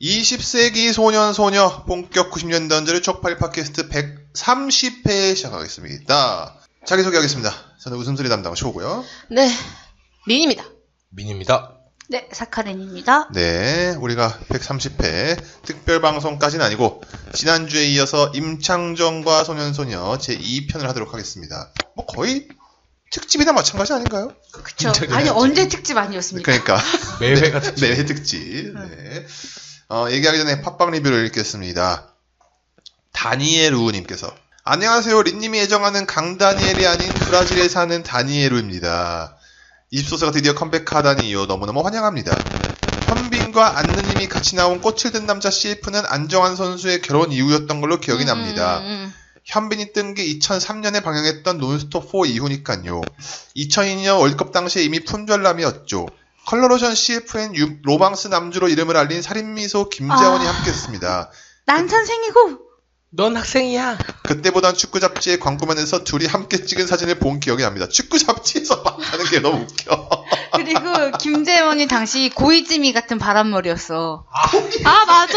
20세기 소년소녀 본격 90년대 언저리 쪽팔리 팟캐스트 130회 시작하겠습니다. 자기소개하겠습니다. 저는 웃음소리 담당 쇼고요. 네, 린입니다. 민입니다. 네, 사카렌입니다. 네, 우리가 130회 특별방송까지는 아니고 지난주에 이어서 임창정과 소년소녀 제2편을 하도록 하겠습니다. 뭐 거의 특집이나 마찬가지 아닌가요? 그쵸. 아니, 언제 특집 아니었습니까? 그러니까 매회가 특집. 매회 특집. 네. 얘기하기 전에 팟빵 리뷰를 읽겠습니다. 다니엘우님께서 안녕하세요. 린님이 애정하는 강다니엘이 아닌 브라질에 사는 다니엘우입니다. 20소서가 드디어 컴백하다니요. 너무너무 환영합니다. 현빈과 안느님이 같이 나온 꽃을 든 남자 CF는 안정환 선수의 결혼 이후였던 걸로 기억이 납니다. 현빈이 뜬 게 2003년에 방영했던 논스톱4 이후니까요. 2002년 월드컵 당시에 이미 품절남이었죠. 컬러로션 CFN 로망스 남주로 이름을 알린 살인미소 김재원이 함께했습니다. 난 선생이고 넌 학생이야. 그때보단 축구 잡지의 광고면에서 둘이 함께 찍은 사진을 본 기억이 납니다. 축구 잡지에서 막 하는 게 너무 웃겨. 그리고 김재원이 당시 고이즈미 같은 바람머리였어. 맞아.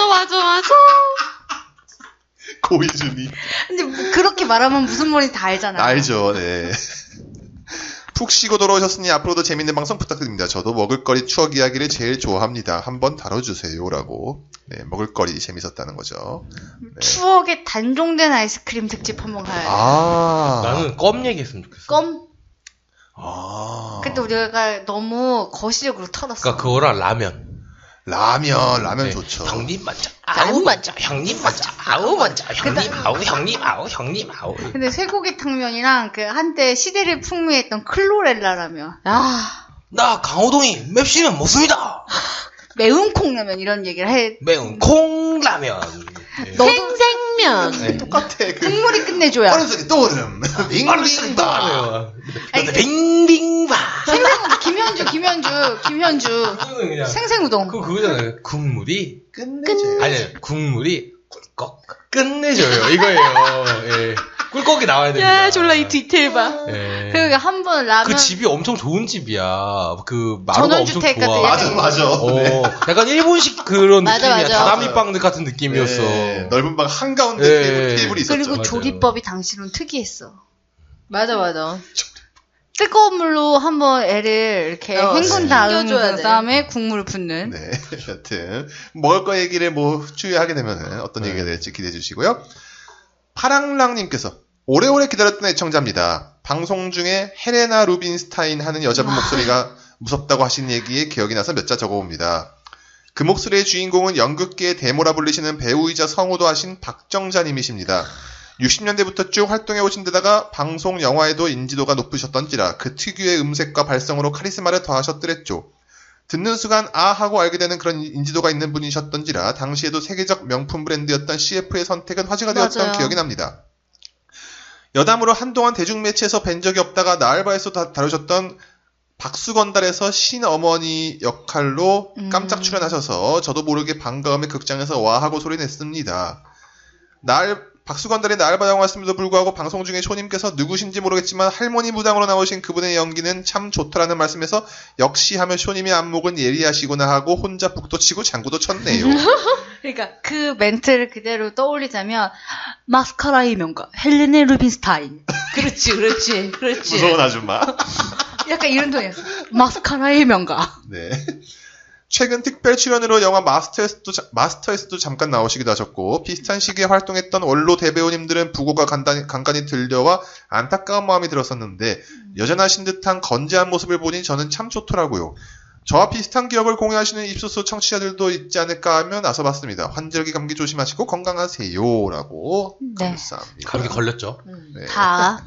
고이즈미. 근데 뭐 그렇게 말하면 무슨 말인지 다 알잖아. 알죠, 네. 푹 쉬고 돌아오셨으니 앞으로도 재밌는 방송 부탁드립니다. 저도 먹을거리 추억 이야기를 제일 좋아합니다. 한번 다뤄주세요라고. 네, 먹을거리 재밌었다는 거죠. 네. 추억의 단종된 아이스크림 특집 한번 가야 돼. 나는 껌 얘기했으면 좋겠어. 껌? 근데 우리가 너무 거시적으로 털었어. 그러니까 그거랑 라면. 라면 네. 좋죠. 형님 먼저, 아우 먼저, 형님 먼저, 아우 먼저, 형님 아우, 형님 아우, 형님 아우. 근데 쇠고기 탕면이랑 그 한때 시대를 풍미했던 클로렐라 라면. 나 강호동이 맵시면 먹습니다. 매운 콩라면 이런 얘기를 해. 매운 콩라면. 네. 생생면. 네. 똑같아. 국물이 끝내줘야. 머릿속에 떠오름. 빙빙바. 빙빙바. 김현주. 그거는 생생우동. 그거잖아요. 국물이 끝내줘요. 아니, 국물이 꿀꺽 끝내줘요. 이거예요. 예. 꿀꺽이 나와야 됩니다. 야, 졸라 이 디테일 봐. 예. 그리고 한 번 라면. 그 집이 엄청 좋은 집이야. 그 마루가 엄청 전원주택 좋아. 같은 맞아. 네. 약간 일본식 그런 맞아, 느낌이야. 맞아. 다다미빵 같은 느낌이었어. 네, 넓은 방 한가운데 네. 테이블이 있었죠. 그리고 맞아요. 조리법이 당시로는 특이했어. 맞아. 뜨거운 물로 한번 애를 이렇게 헹군 헹겨줘야 돼. 다음에 국물을 붓는. 네, 여튼 먹을 거 얘기를 뭐 추후하게 되면은 어떤 얘기가 될지 기대해 주시고요. 파랑랑님께서 오래오래 기다렸던 애청자입니다. 방송 중에 헬레나 루빈스타인 하는 여자분 목소리가 무섭다고 하신 얘기에 기억이 나서 몇 자 적어봅니다. 그 목소리의 주인공은 연극계의 대모라 불리시는 배우이자 성우도 하신 박정자님이십니다. 60년대부터 쭉 활동해 오신 데다가 방송, 영화에도 인지도가 높으셨던지라 그 특유의 음색과 발성으로 카리스마를 더하셨더랬죠. 듣는 순간 하고 알게 되는 그런 인지도가 있는 분이셨던지라 당시에도 세계적 명품 브랜드였던 CF의 선택은 화제가 되었던 맞아요. 기억이 납니다. 여담으로 한동안 대중매체에서 뵌 적이 없다가 나알바에서 다루셨던 박수건달에서 신어머니 역할로 깜짝 출연하셔서 저도 모르게 반가움에 극장에서 와하고 소리냈습니다. 박수건달의 나알바 영화였음에도 불구하고 방송 중에 쇼님께서 누구신지 모르겠지만 할머니 무당으로 나오신 그분의 연기는 참 좋더라는 말씀에서 역시 하면 쇼님의 안목은 예리하시구나 하고 혼자 북도 치고 장구도 쳤네요. 그러니까 그 멘트를 그대로 떠올리자면 마스카라의 명가 헬레네 루빈스타인. 그렇지. 무서운 아줌마. 약간 이런 톤이었어. 마스카라의 명가. 네. 최근 특별 출연으로 영화 마스터에서도 잠깐 나오시기도 하셨고 비슷한 시기에 활동했던 원로 대배우님들은 부고가 간간히 들려와 안타까운 마음이 들었었는데 여전하신 듯한 건재한 모습을 보니 저는 참 좋더라고요. 저와 비슷한 기억을 공유하시는 입소소 청취자들도 있지 않을까 하며 나서봤습니다. 환절기 감기 조심하시고 건강하세요라고. 네. 감사합니다. 감기 걸렸죠. 네. 다.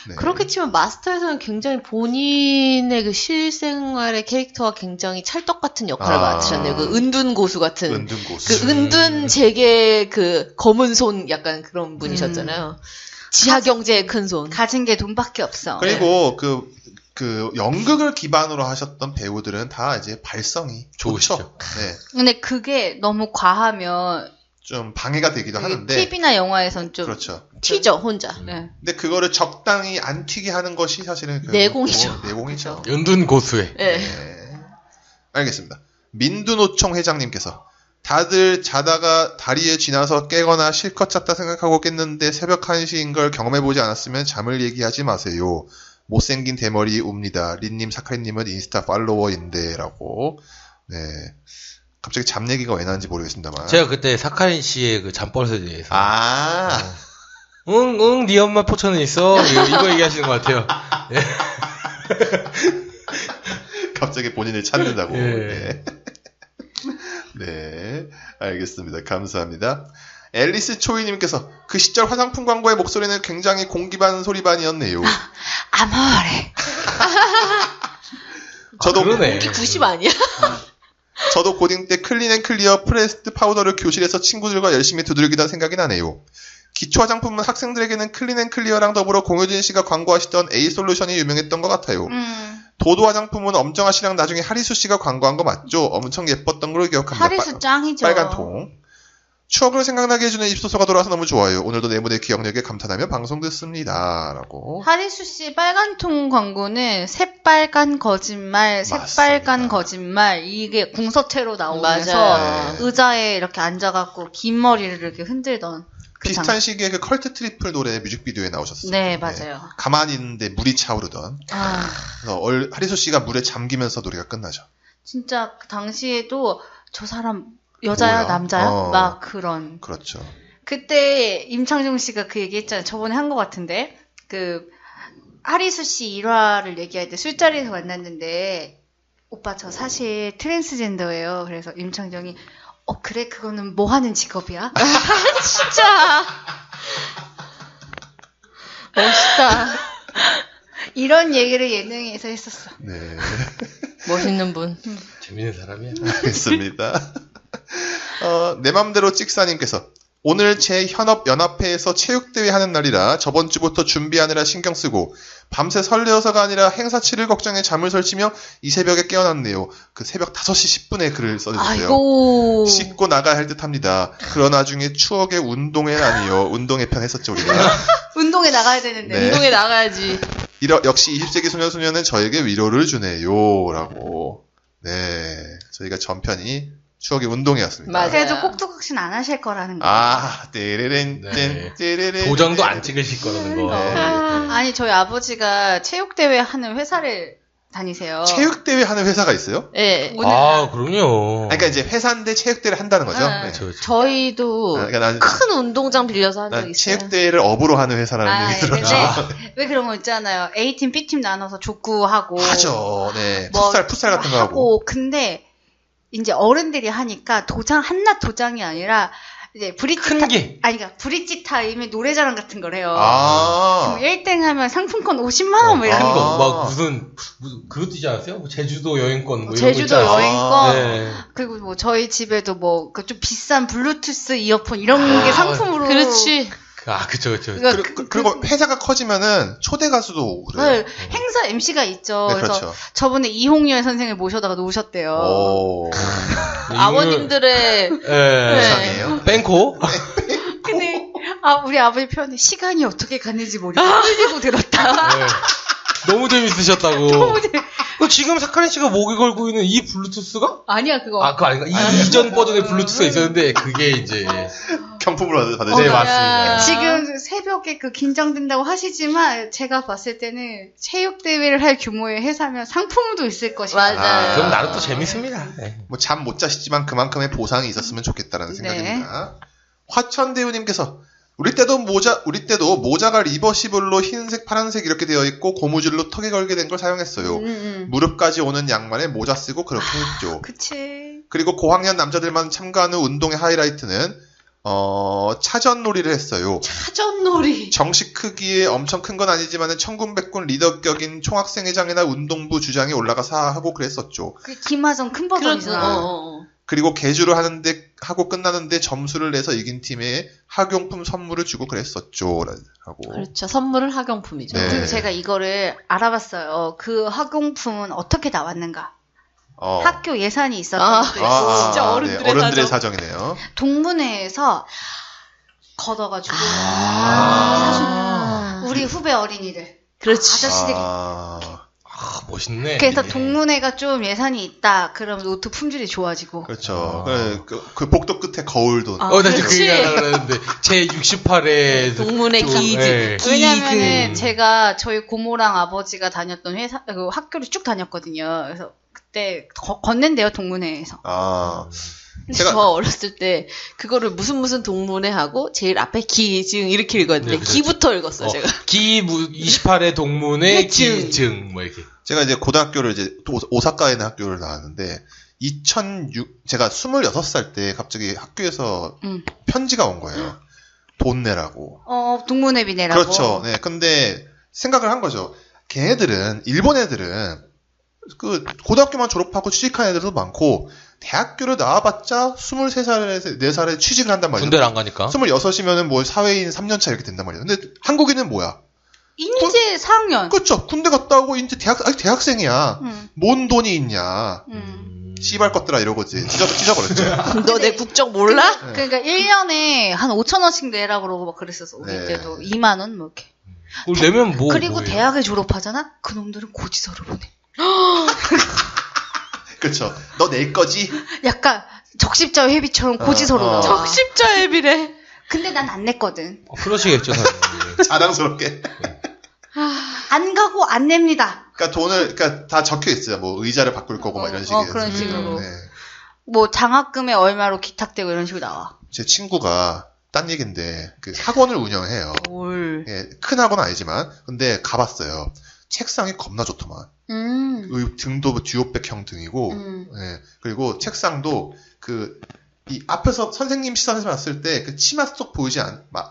네. 그렇게 치면 마스터에서는 굉장히 본인의 그 실생활의 캐릭터와 굉장히 찰떡 같은 역할을 맡으셨네요. 그 은둔 고수 같은. 은둔 고수. 그 은둔 제게 그 검은 손 약간 그런 분이셨잖아요. 지하 경제의 큰 손. 가진 게 돈밖에 없어. 그리고 그 연극을 기반으로 하셨던 배우들은 다 이제 발성이 좋으시죠. 좋죠. 네. 근데 그게 너무 과하면 좀 방해가 되기도 하는데. TV나 영화에선 좀 그렇죠. 튀죠 혼자. 네. 근데 그거를 적당히 안 튀게 하는 것이 사실은 내공이죠. 내공이죠. 연둔 고수의. 네. 네. 알겠습니다. 민두노총 회장님께서 다들 자다가 다리에 쥐나서 깨거나 실컷 잤다 생각하고 깼는데 새벽 1시인 걸 경험해보지 않았으면 잠을 얘기하지 마세요. 못생긴 대머리 웁니다. 린님, 사카리님은 인스타 팔로워인데 라고. 네. 갑자기 잠 얘기가 왜 나는지 모르겠습니다만. 제가 그때 사카린 씨의 그 잠버릇에 대해서. 아. 네 엄마 포천에 있어. 이거 얘기하시는 것 같아요. 예. 갑자기 본인을 찾는다고. 예. 네. 네. 알겠습니다. 감사합니다. 앨리스 초이님께서 그 시절 화장품 광고의 목소리는 굉장히 공기반 소리반이었네요. 아모레. 저도 그러네. 공기 90 아니야? 저도 고딩 때 클린앤클리어 프레스드 파우더를 교실에서 친구들과 열심히 두들기던 생각이 나네요. 기초 화장품은 학생들에게는 클린앤클리어랑 더불어 공효진 씨가 광고하시던 A솔루션이 유명했던 것 같아요. 도도 화장품은 엄정아 씨랑 나중에 하리수 씨가 광고한 거 맞죠? 엄청 예뻤던 걸로 기억합니다. 하리수 짱이죠. 빨간 통. 추억을 생각나게 해주는 입소서가 돌아와서 너무 좋아요. 오늘도 내무대 기억력에 감탄하며 방송 듣습니다. 라고. 하리수 씨 빨간통 광고는 새빨간 거짓말, 새빨간 맞습니다. 거짓말 이게 궁서체로 나오면서 맞아요. 네. 의자에 이렇게 앉아갖고 긴 머리를 이렇게 흔들던 그 비슷한 시기에 그 컬트 트리플 노래 뮤직비디오에 나오셨어요. 네, 맞아요. 가만히 있는데 물이 차오르던. 아, 그래서 하리수 씨가 물에 잠기면서 노래가 끝나죠. 진짜 그 당시에도 저 사람 여자야 뭐야? 남자야? 어. 막 그런. 그렇죠. 그때 임창정 씨가 그 얘기했잖아요. 저번에 한 것 같은데 그 하리수 씨 일화를 얘기할 때 술자리에서 만났는데 오빠 저 사실 트랜스젠더예요. 그래서 임창정이 그래 그거는 뭐 하는 직업이야? 진짜 멋있다. 이런 얘기를 예능에서 했었어. 네. 멋있는 분. 재밌는 사람이야. 알겠습니다. 내 맘대로 찍사님께서 오늘 제 현업 연합회에서 체육대회 하는 날이라 저번 주부터 준비하느라 신경 쓰고 밤새 설레어서가 아니라 행사치를 걱정해 잠을 설치며 이 새벽에 깨어났네요. 그 새벽 5시 10분에 글을 써주세요. 아이고. 씻고 나가야 할 듯합니다. 그러나 중에 추억의 운동회라니요. 운동회 편 했었죠 우리가. 운동에 나가야 되는데. 네. 운동에 나가야지. 역시 20세기 소녀소녀는 저에게 위로를 주네요. 라고. 네. 저희가 전편이 추억의 운동회였습니다. 맞아요. 그래도 꼭두각시는 안 하실 거라는 거. 아, 띠리렌, 네. 띠리렌. 도장도 안 찍으실 거라는 거. 네. 아니 저희 아버지가 체육대회 하는 회사를 다니세요. 체육대회 하는 회사가 있어요? 예. 오늘 아, 그럼요. 그러니까 이제 회사인데 체육대회를 한다는 거죠? 네. 네. 그렇죠. 저희도 그러니까 난, 큰 운동장 빌려서 한 적 난 있어요. 체육대회를 업으로 하는 회사라는 얘기 근데 들었죠. 왜 그런 거 있잖아요. A팀, B팀 나눠서 족구하고 하죠. 네. 뭐 풋살 같은 거 하고. 근데 이제 어른들이 하니까 한낱 도장이 아니라 이제 큰 게. 그러니까 브릿지 타임에 노래자랑 같은 걸 해요. 아. 그럼 1등 하면 상품권 50만 원 뭐 이런 큰 거. 거. 막 무슨 그것도 있지 않았어요? 뭐 제주도 여행권 뭐 이런 거 제주도 있잖아요. 여행권. 네. 그리고 뭐 저희 집에도 뭐 그 좀 비싼 블루투스 이어폰 이런 게 상품으로. 그렇지. 그쵸. 그러니까 그리고 회사가 커지면은 초대 가수도 오고 그래요. 네, 행사 MC가 있죠. 네, 그래서 그렇죠. 저번에 이홍열 선생을 모셔다가 놓으셨대요. 오. 아버님들의 예. 이상해요. 뺑코? 근데 우리 아버지 표현에 시간이 어떻게 가는지 모르고 흘리고 들었다. 네. 너무 재밌으셨다고. 지금 사카린 씨가 목에 걸고 있는 이 블루투스가? 아니야 그거. 그거 아닌가? 이전 버전의 블루투스가 있었는데, 그게 이제. 경품으로 받으세요. 네, 맞습니다. 지금 새벽에 긴장된다고 하시지만 제가 봤을 때는 체육대회를 할 규모의 회사면 상품도 있을 것이다. 맞아요. 그럼 나름 또 재밌습니다. 네. 뭐 잠 못 자시지만 그만큼의 보상이 있었으면 좋겠다라는 생각입니다. 화천대우님께서 우리 때도 모자가 리버시블로 흰색, 파란색 이렇게 되어 있고 고무줄로 턱에 걸게 된 걸 사용했어요. 무릎까지 오는 양말에 모자 쓰고 그렇게 했죠. 그치. 그리고 고학년 남자들만 참가하는 운동의 하이라이트는 차전놀이를 했어요. 차전놀이. 정식 크기에 엄청 큰 건 아니지만 천군백군 리더격인 총학생회장이나 운동부 주장이 올라가서 하고 그랬었죠. 그 김하정 큰 버전이잖아. 그리고 개주를 하고 끝나는데 점수를 내서 이긴 팀에 학용품 선물을 주고 그랬었죠. 라고. 그렇죠. 선물은 학용품이죠. 네. 그리고 제가 이거를 알아봤어요. 그 학용품은 어떻게 나왔는가? 학교 예산이 있었던 것도 있고 진짜 어른들의 사정이네요. 동문회에서 걷어가지고 사준 우리 후배 어린이들. 그렇지. 아저씨들이 멋있네. 그래서 동문회가 좀 예산이 있다. 그러면 노트 품질이 좋아지고. 그렇죠. 그 복도 끝에 거울도. 아, 나 지금 그 그렇지. 얘기 하려고 그랬는데, 제 68회. 동문회 기즈. 왜냐면은 제가 저희 고모랑 아버지가 다녔던 학교를 쭉 다녔거든요. 그래서 그때 걷는데요, 동문회에서. 아. 저 어렸을 때 그거를 무슨 동문회 하고 제일 앞에 기증 이렇게 읽었는데 네, 그렇죠. 기부터 읽었어요 제가. 28회 동문회 기증 뭐 이렇게. 제가 이제 고등학교를 이제 오사카에 있는 학교를 나왔는데 2006 제가 26살 때 갑자기 학교에서 편지가 온 거예요. 돈 내라고. 동문회비 내라고. 그렇죠. 네. 근데 생각을 한 거죠. 걔네들은 일본 애들은 그 고등학교만 졸업하고 취직한 애들도 많고 대학교를 나와봤자 23살에서 4살에 취직을 한단 말이에요. 군대를 안 가니까. 26이면은 뭐 사회인 3년차 이렇게 된단 말이에요. 근데 한국인은 뭐야? 인제 4학년. 그렇죠. 군대 갔다 오고 이제 아직 대학생이야. 뭔 돈이 있냐. 씨발 것들아 이러고지. 찢어버렸죠. 너 내 국적 몰라? 그러니까 1년에 한 5,000원씩 내라 그러고 막 그랬었어. 우리 네. 때도 2만 원 뭐 이렇게. 그걸 내면 뭐. 그리고 뭐예요? 대학을 졸업하잖아? 그놈들은 고지서를 보내. 그렇죠. 너 낼 거지? 약간 적십자 회비처럼 고지서로 나와. 적십자 앱이래. 근데 난 안 냈거든. 그러시겠죠, 사장님. 자랑스럽게. 안 가고 안 냅니다. 그러니까 돈을 그러니까 다 적혀 있어요. 뭐 의자를 바꿀 거고 막 이런 식의. 그런 식으로. 네. 뭐 장학금에 얼마로 기탁되고 이런 식으로 나와. 제 친구가 딴 얘긴데 그 학원을 운영해요. 뭘. 예, 큰 학원은 아니지만 근데 가봤어요. 책상이 겁나 좋더만. 등도 듀오백형 등이고, 예, 그리고 책상도 이 앞에서 선생님 시선에서 봤을 때 그 치마 속 보이지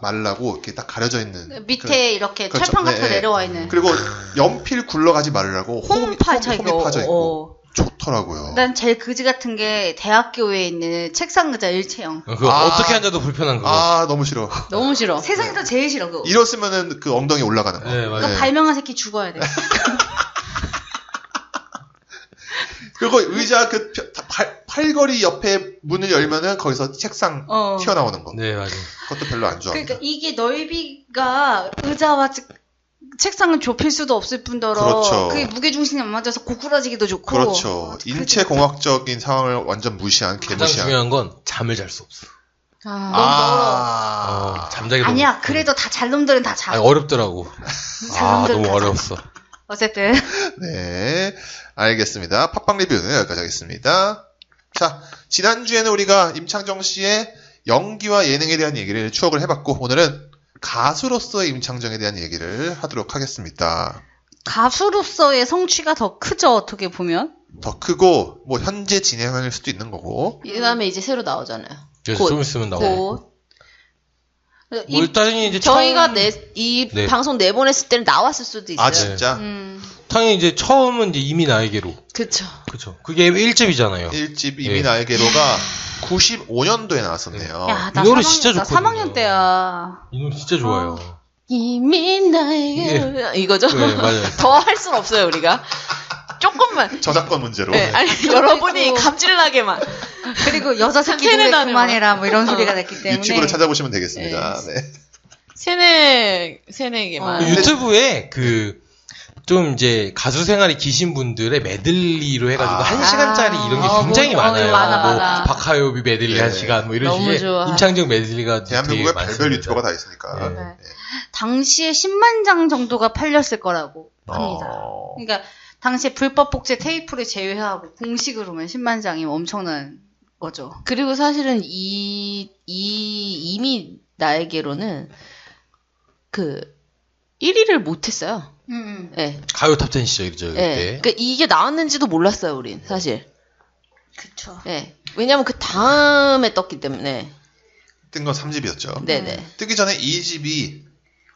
말라고 이렇게 딱 가려져 있는 밑에 이렇게 그렇죠. 철판 같은 거 네, 내려와 있는. 그리고 연필 굴러가지 말라고 홈이 파져 있고 좋더라고요. 난 제일 그지 같은 게 대학교에 있는 책상 의자 일체형. 그거 어떻게 앉아도 불편한 그거. 아 너무 싫어. 너무 싫어. 세상에서 제일 싫어 그거. 이렇으면은 그 엉덩이 올라가는 거. 네, 맞아요. 그거 발명한 새끼 죽어야 돼. 그리고 의자 팔걸이 옆에 문을 열면은 거기서 책상 튀어나오는 거. 네, 맞아요. 그것도 별로 안 좋아합니다. 그러니까 이게 넓이가 의자와 책상은 좁힐 수도 없을 뿐더러 그렇죠. 그게 무게중심이 안 맞아서 고꾸라지기도 좋고. 그렇죠. 인체공학적인 상황을 완전 무시한 가장 개무시한. 중요한 건 잠을 잘 수 없어. 너무 멀어. 잠자기 아니야. 그래도 다 잘 놈들은 다 자. 어렵더라고. 사람들은 너무 다 어려웠어. 어쨌든. 네, 알겠습니다. 팟빵 리뷰는 여기까지 하겠습니다. 자, 지난주에는 우리가 임창정 씨의 연기와 예능에 대한 얘기를 추억을 해봤고, 오늘은 가수로서의 임창정에 대한 얘기를 하도록 하겠습니다. 가수로서의 성취가 더 크죠, 어떻게 보면? 더 크고, 뭐, 현재 진행할 수도 있는 거고. 이 다음에 이제 새로 나오잖아요. 그래서 좀 있으면 나오고. 뭐 일단은 이제 저희가 네. 방송 내보냈을 때는 나왔을 수도 있어요. 아, 진짜? 당연히 이제 처음은 이제 이미 나에게로. 그쵸. 그게 1집이잖아요. 1집 이미 나에게로가 95년도에 나왔었네요. 야, 이 노래 진짜 나 좋거든요. 3학년 때야. 이 노래 진짜 좋아요. 이미 나에게로 이거죠? 네, 맞아요. 더 할 순 없어요 우리가. 조금만. 저작권 문제로. 네, 아니 여러분이 감질나게만. 그리고 여자 새끼 세네 노래 단어만. 그만해라 뭐 이런 소리가 났기 때문에. 유튜브로 찾아보시면 되겠습니다. 네. 세네 개만. 유튜브에 좀 이제 가수 생활이 기신 분들의 메들리로 해가지고 1시간짜리 이런 게 굉장히 많아요. 많아. 뭐 박하요비 메들리 네. 1시간 뭐 이런 너무 식의 좋아. 임창정 메들리가 대한민국에 되게 별별 많습니다. 유튜버가 다 있으니까. 네. 네. 당시에 10만 장 정도가 팔렸을 거라고 합니다. 그러니까 당시에 불법 복제 테이프를 제외하고 공식으로만 10만 장이면 엄청난 거죠. 그리고 사실은 이미 나에게로는 1위를 못했어요. 네. 가요 탑10 시절이죠 그때. 네. 그러니까 이게 나왔는지도 몰랐어요, 우린 사실. 그쵸. 네. 왜냐면 그 다음에 떴기 때문에. 뜬 건 3집이었죠. 네네. 뜨기 전에 2집이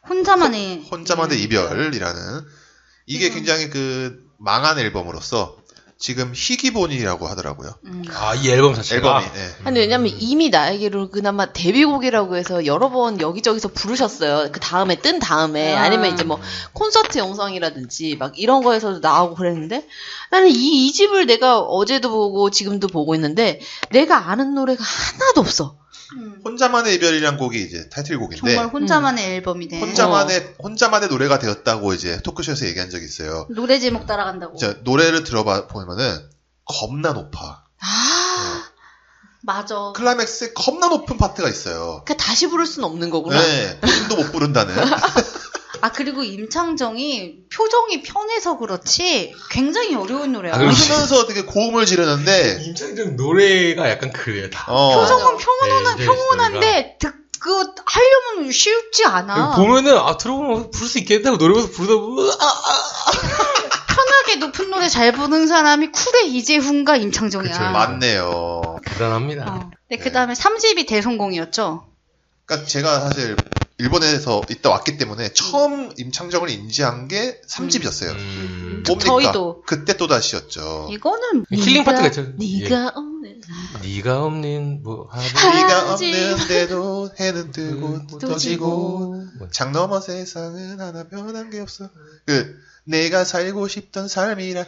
혼자만의 이별이라는 이게 굉장히 망한 앨범으로서 지금 희귀본이라고 하더라고요. 이 앨범 자체가. 앨범이. 네. 아니 왜냐면 이미 나에게로 그나마 데뷔곡이라고 해서 여러 번 여기저기서 부르셨어요. 그 다음에 뜬 다음에 아니면 이제 뭐 콘서트 영상이라든지 막 이런 거에서도 나오고 그랬는데 나는 이 집을 내가 어제도 보고 지금도 보고 있는데 내가 아는 노래가 하나도 없어. 혼자만의 이별이란 곡이 이제 타이틀곡인데 정말 혼자만의 앨범이네. 혼자만의 노래가 되었다고 이제 토크쇼에서 얘기한 적이 있어요. 노래 제목 따라간다고. 노래를 들어보면은 겁나 높아. 맞아. 클라이맥스에 겁나 높은 파트가 있어요. 그러니까 다시 부를 수는 없는 거구나. 네, 본인도 못 부른다는. 그리고 임창정이 표정이 편해서 그렇지 굉장히 어려운 노래야. 웃으면서 되게 고음을 지르는데 임창정 노래가 약간 그래요. 다. 표정은 네, 평온한데 그거 하려면 쉽지 않아. 보면은 들어보면 부를 수 있겠다 하고 노래 보면서 부르다 보면 편하게 높은 노래 잘 부르는 사람이 쿨의 이재훈과 임창정이야. 그쵸, 맞네요. 대단합니다. 네, 그 다음에 3집이 대성공이었죠. 그러니까 제가 사실 일본에서 있다 왔기 때문에 처음 임창정을 인지한 게 3집이었어요. 뭡니까? 저희도. 그때 또다시였죠. 이거는 힐링 파트가 있죠. 네가 없는 네가 없는 네가 없는데도 해는 뜨고 떠지고 장 넘어 세상은 하나 변한 게 없어. 내가 살고 싶던 삶이라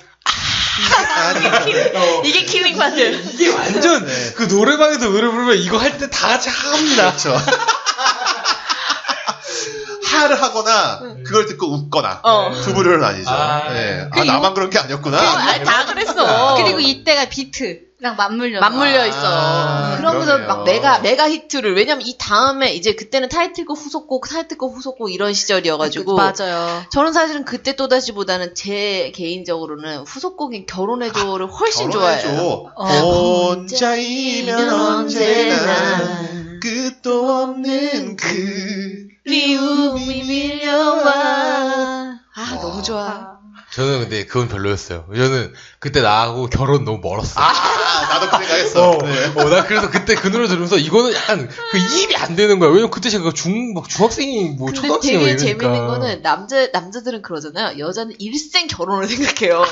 이게 킬링 파트. 이게 완전 그 노래방에서 노래 부르면 이거 할 때 다 같이 합니다. 그렇죠. 하를 하거나 그걸 듣고 웃거나 두 부류는 아니죠. 네. 나만 그런 게 아니었구나. 다 그랬어. 그리고 이때가 비트랑 맞물려 있어. 그러면서 그러네요. 막 메가 히트를 왜냐면 이 다음에 이제 그때는 타이틀곡 후속곡 이런 시절이어가지고 맞아요. 저는 사실은 그때 또다시보다는 제 개인적으로는 후속곡인 결혼해줘를 훨씬 좋아해요. 혼자이면 언제나 끝도 없는 그리움이 밀려와. 너무 좋아. 저는 근데 그건 별로였어요. 저는 그때 나하고 결혼 너무 멀었어. 나도 그 생각했어. 나 그래서 그때 그 노래 들으면서 이거는 약간 그 이입이 안 되는 거야. 왜냐면 그때 제가 중학생이 근데 초등학생이 되게 이러니까. 재밌는 거는 남자들은 그러잖아요. 여자는 일생 결혼을 생각해요.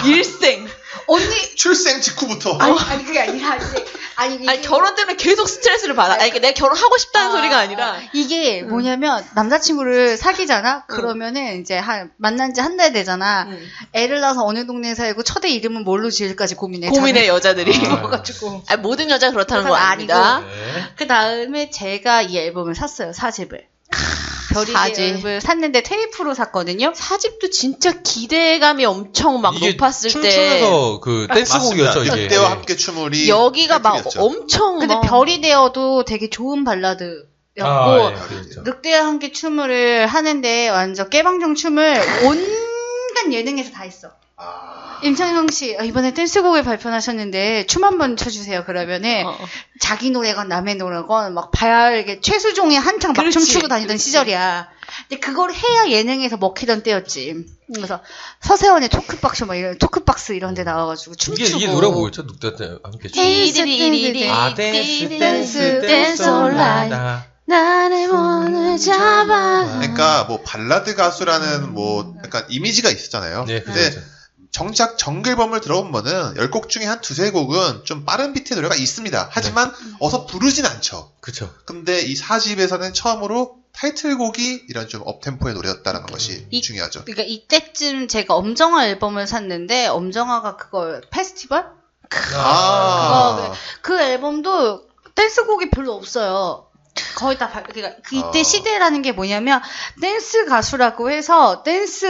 일생. 언니 출생 직후부터. 아니 그게 아니라 이제 아니 결혼 때문에 계속 스트레스를 받아. 그러니까 내가 결혼하고 싶다는 소리가 아니라 이게 뭐냐면 남자친구를 사귀잖아. 그러면은 이제 만난 지 한 달 되잖아. 애를 낳아서 어느 동네에 살고 첫애 이름은 뭘로 지을까지 고민해 여자들이. 그래가지고 모든 여자 그렇다는 거 그건 아닙니다. 그 다음에 제가 이 앨범을 샀어요. 4집을. 별이 4집을 샀는데 테이프로 샀거든요. 4집도 진짜 기대감이 엄청 막 높았을 때. 춤추면서 그 댄스곡이었죠. 이게. 늑대와 함께 춤을이 여기가 막 타이틀이었죠. 엄청 근데 별이 되어도 되게 좋은 발라드였고 늑대와 함께 춤을 하는데 완전 깨방정 춤을 온갖 예능에서 다 했어. 임창정 씨 이번에 댄스곡을 발표하셨는데 춤 한번 춰주세요. 그러면은 자기 노래건 남의 노래건 막 이게 최수종이 한창 막 춤추고 다니던 시절이야. 근데 그걸 해야 예능에서 먹히던 때였지. 그래서 서세원의 토크박스 막 이런 토크박스 이런 데 나와가지고 춤추고. 이게 노래가 뭐였죠? 늑대 함께 춤. 댄스 온라인. 나의 몸을 잡아. 그러니까 뭐 발라드 가수라는 뭐 약간 이미지가 있었잖아요. 네, 근데 그렇죠. 정작 정글범을 들어보면은 10곡 중에 한 두세 곡은 좀 빠른 비트의 노래가 있습니다. 하지만 어서 부르진 않죠. 그쵸. 근데 이 4집에서는 처음으로 타이틀곡이 이런 좀 업템포의 노래였다라는 것이 중요하죠. 그러니까 이때쯤 제가 엄정화 앨범을 샀는데 엄정화가 그걸 페스티벌? 그 앨범도 댄스곡이 별로 없어요. 거의 다 그러니까 이때 시대라는 게 뭐냐면 댄스 가수라고 해서 댄스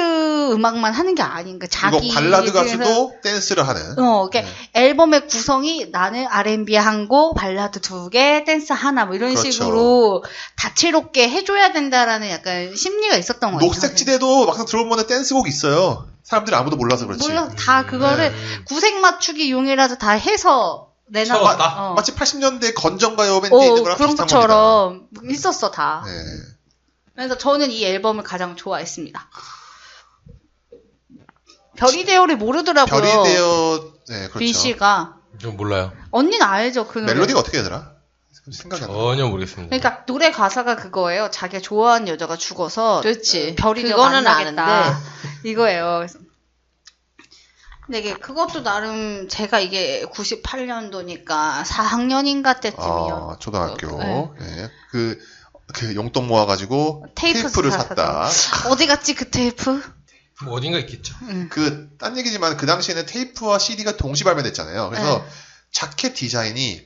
음악만 하는 게 아닌가. 자기 발라드 가수도 댄스를 하는. 그러니까 앨범의 구성이 나는 R&B 한 곡, 발라드 2개, 댄스 하나 뭐 이런 식으로 다채롭게 해줘야 된다라는 약간 심리가 있었던 거예요. 녹색지대도 막상 들어보면 댄스곡이 있어요. 사람들이 아무도 몰라서 그렇지. 다 그거를 구색 맞추기 용이라도 다 해서 내놨다. 마치 80년대 건전가요 밴드에 있는 거랑 그런 비슷한 것처럼 겁니다. 있었어 다. 네. 그래서 저는 이 앨범을 가장 좋아했습니다. 별이 되어를 모르더라고요. 별이 되어, 네, 그렇죠. B.C.가. 좀 몰라요. 언니는 알죠, 그 노래. 멜로디가 어떻게 되더라? 생각이 안 나. 전혀 모르겠습니다. 그러니까 노래 가사가 그거예요. 자기가 좋아하는 여자가 죽어서 그렇지. 별이 되어 그거는 만나겠다. 아는데. 이거예요. 그래서 근데 이게 그것도 나름 제가 이게 98년도니까 4학년인가 때쯤이요. 초등학교. 네. 네. 그 용돈 모아가지고 테이프를 샀다. 어디 갔지 그 테이프? 뭐 어딘가 있겠죠. 딴 얘기지만 그 당시에는 테이프와 CD가 동시 발매됐잖아요. 그래서 자켓 디자인이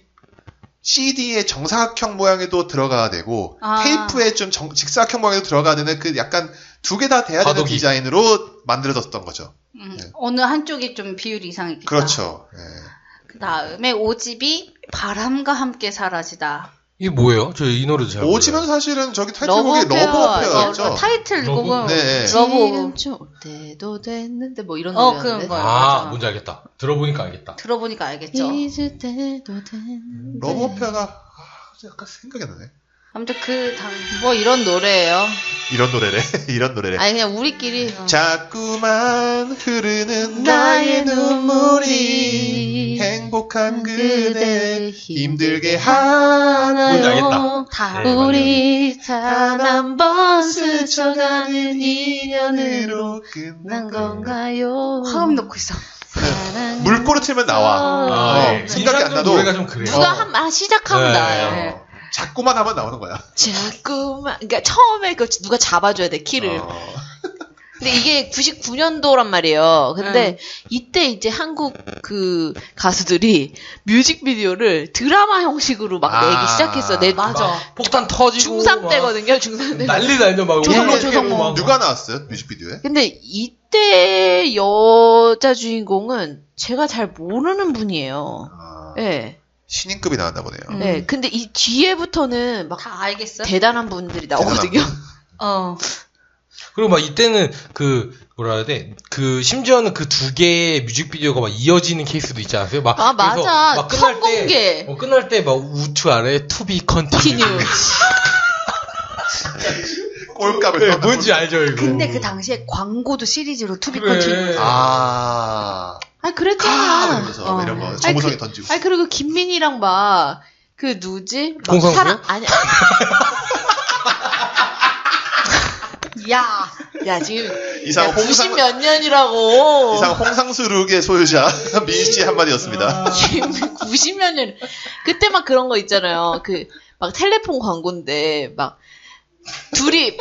CD의 정사각형 모양에도 들어가야 되고 아. 테이프에 좀 직사각형 모양에도 들어가야 되는 그 약간 두 개 다 돼야 되는 과도기. 디자인으로 만들어졌던 거죠. 네. 어느 한쪽이 좀 비율이 이상했겠다. 그렇죠. 네. 그 다음에 5집이 바람과 함께 사라지다. 이게 뭐예요? 저 이 노래도 잘 몰라요. 5집은 사실은 저기 타이틀곡이 러브 러브어페어였죠. 타이틀곡은 네. 러브. 지금 좀 때도 됐는데 뭐 이런 어, 노래였는데. 그런 거요. 아, 맞아. 뭔지 알겠다. 들어보니까 알겠다. 들어보니까 알겠죠. 잊을 때도 됐는데. 러브어페어가 약간 생각이 안 나네. 아무튼 뭐 이런 노래예요. 이런 노래래. 이런 노래래. 아니 그냥 우리끼리 자꾸만 흐르는 나의 나의 눈물이 행복한 그대 힘들게 뭔지 알겠다. 하나요? 다 네. 우리 단 한 번 스쳐가는 인연으로 인연으로 끝난 난 건가요? 화음 넣고 있어. 사랑 물꼬를 틀면 나와. 아, 예. 생각이 안 인상도 나도 노래가 좀 그래요. 누가 시작하면 네. 나와요. 네. 자꾸만 하면 나오는 거야. 자꾸만 그러니까 처음에 그 누가 잡아줘야 돼 키를. 근데 이게 99년도란 말이에요. 근데 이때 이제 한국 그 가수들이 뮤직비디오를 드라마 형식으로 막 내기 시작했어. 막 폭탄 터지고. 중3 막 때거든요. 중3 때. 난리 날려 막. 조성모, 오래 조성모. 막. 누가 나왔어요? 뮤직비디오에? 근데 이때 여자 주인공은 제가 잘 모르는 분이에요. 예. 네. 신인급이 나왔나 보네요. 네. 근데 이 뒤에부터는 막 다 알겠어? 대단한 분들이 나오거든요. 그리고 막 이때는 그 뭐라 해야 돼? 그 심지어는 그 두 개의 뮤직비디오가 막 이어지는 케이스도 있지 않았어요? 막 아, 그래서 맞아. 막 끝날 선공개. 때 끝날 때 막 우투 아래 투비 컨티뉴. 꼴값을 네, 썼나 뭔지 알죠 이거. 근데 그 당시에 광고도 시리즈로 투비 그래. 컨티뉴. 아. 아니 그랬잖아. 그러면서 이런 거 정우성이 던지고. 아니 그리고 김민희랑 막 그 누구지? 막 공성수요? 아니. 야. 야 지금 이상 90 몇 년이라고. 이상 홍상수 룩의 소유자 민희 씨 한마디였습니다. 90 몇 년. 그때 막 그런 거 있잖아요. 그 막 텔레폰 광고인데 막 둘이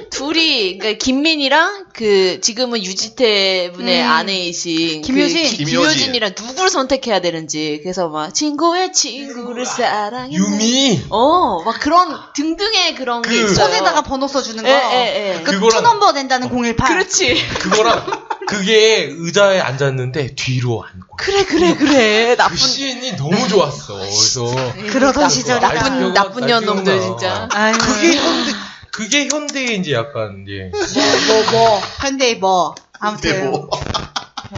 그러니까 김민희랑 그 지금은 유지태 분의 아내이신 김효진. 김효진이랑 누구를 선택해야 되는지 그래서 막 친구의 친구를 사랑해 유미. 막 그런 등등의 그런 게 있어요. 손에다가 번호 써주는 거. 예. 그 그거랑- 투넘버 낸다는 018. 그렇지. 그거랑 그게 의자에 앉았는데 뒤로 앉고. 그래. 그 씬이 너무 좋았어. 그래서 그러던 시절이다. 나쁜 년놈들 진짜. 아유. 그게 현대의 이제 약간 이제 현대의 뭐. 아무튼. 뭐.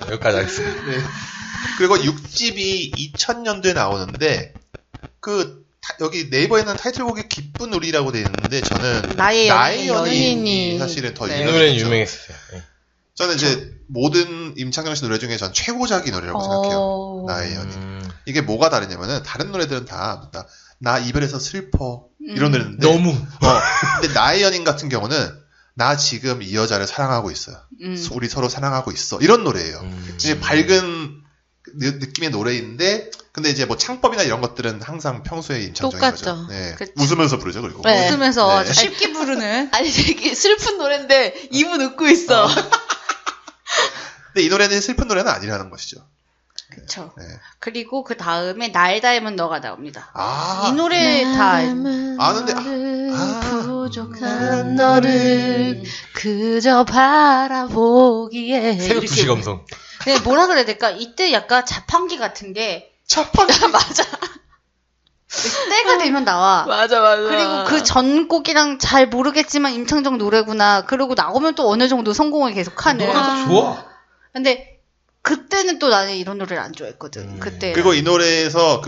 여기까지 하겠습니다. 네. 그리고 6집이 2000년도에 나오는데 여기 네이버에는 타이틀곡이 기쁜 우리라고 돼 있는데 저는 나의 나의 연인이. 연인이 사실은 더 네. 이 노래는 유명했어요. 네. 저는 이제 모든 임창정 씨 노래 중에 전 최고작이 노래라고 생각해요. 나의 연인. 이게 뭐가 다르냐면은 다른 노래들은 다 나 이별해서 슬퍼 이런 노래인데 너무 근데 나의 연인 같은 경우는 나 지금 이 여자를 사랑하고 있어요. 우리 서로 사랑하고 있어. 이런 노래예요. 이제 밝은 느낌의 노래인데 근데 이제 뭐 창법이나 이런 것들은 항상 평소에 임창정인 똑같죠. 거죠. 네. 그치. 웃으면서 부르죠. 그리고 네. 웃으면서 네. 쉽게 부르는. 아니 되게 슬픈 노래인데 입은 웃고 있어. 근데 이 노래는 슬픈 노래는 아니라는 것이죠. 그쵸. 네. 그리고 그 다음에 날 닮은 너가 나옵니다. 아, 이 노래 다 아는데 부족한 너를 그저 바라보기에 새벽 2시 감성. 네, 뭐라 그래야 될까? 이때 약간 자판기 같은 게 맞아 때가 되면 나와. 맞아 그리고 그 전곡이랑 잘 모르겠지만 임창정 노래구나. 그리고 나오면 또 어느 정도 성공을 계속하는. 노래가 좋아. 근데 그때는 또 나는 이런 노래를 안 좋아했거든. 그때. 그리고 이 노래에서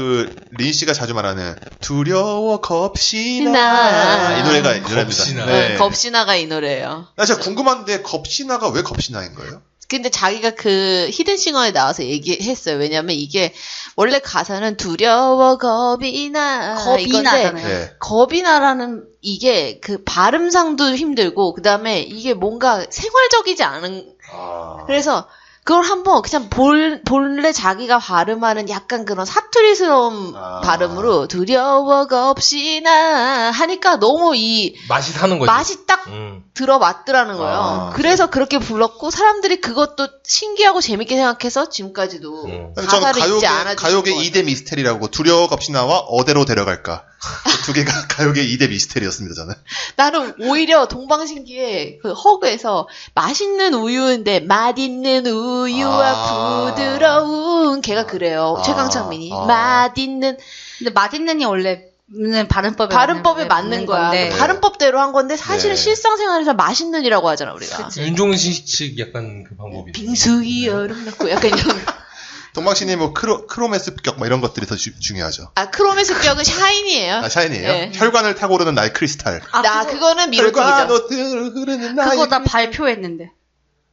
린 씨가 자주 말하는 두려워 겁시나 나. 이 노래가 이 노래입니다. 겁시나. 네. 겁시나가 이 노래예요. 나 진짜 궁금한데 겁시나가 왜 겁시나인 거예요? 근데 자기가 그 히든싱어에 나와서 얘기했어요. 왜냐면 이게 원래 가사는 두려워 겁이 나 겁이 이건데 나잖아요. 네. 겁이 나라는 이게 그 발음상도 힘들고 그 다음에 이게 뭔가 생활적이지 않은 아. 그래서 그걸 한번 그냥 본래 자기가 발음하는 약간 그런 사투리스러운 발음으로 두려워가 없이나 하니까 너무 이 맛이 사는 거지. 맛이 딱 들어맞더라는 거예요. 그래서 그렇게 불렀고 사람들이 그것도 신기하고 재밌게 생각해서 지금까지도 가사를 잊지 않아주는 가요계 2대 미스테리라고 두려워가 없이 나와 어디로 데려갈까 두 개가 가요계 2대 미스테리였습니다. 저는. 나는 오히려 동방신기의 그 허그에서 맛있는 우유인데 맛있는 우유와 부드러운 걔가 그래요. 최강창민이 맛있는 근데 맛있는이 원래는 발음법에 맞는 거야. 건데. 발음법대로 한 건데 사실은 네. 실상생활에서 맛있는이라고 하잖아 우리가. 윤종신 측 약간 그 방법이. 빙수기 얼음 넣고 약간 이런. 동방신이 뭐 크로메스격 뭐 이런 것들이 더 중요하죠. 크로메스격은 샤인이에요. 아, 샤인이에요? 네. 혈관을 타고 오르는 나의 크리스탈. 그거는 미로틱이죠. 혈관으로 흐르는 나의 그거 나 발표했는데.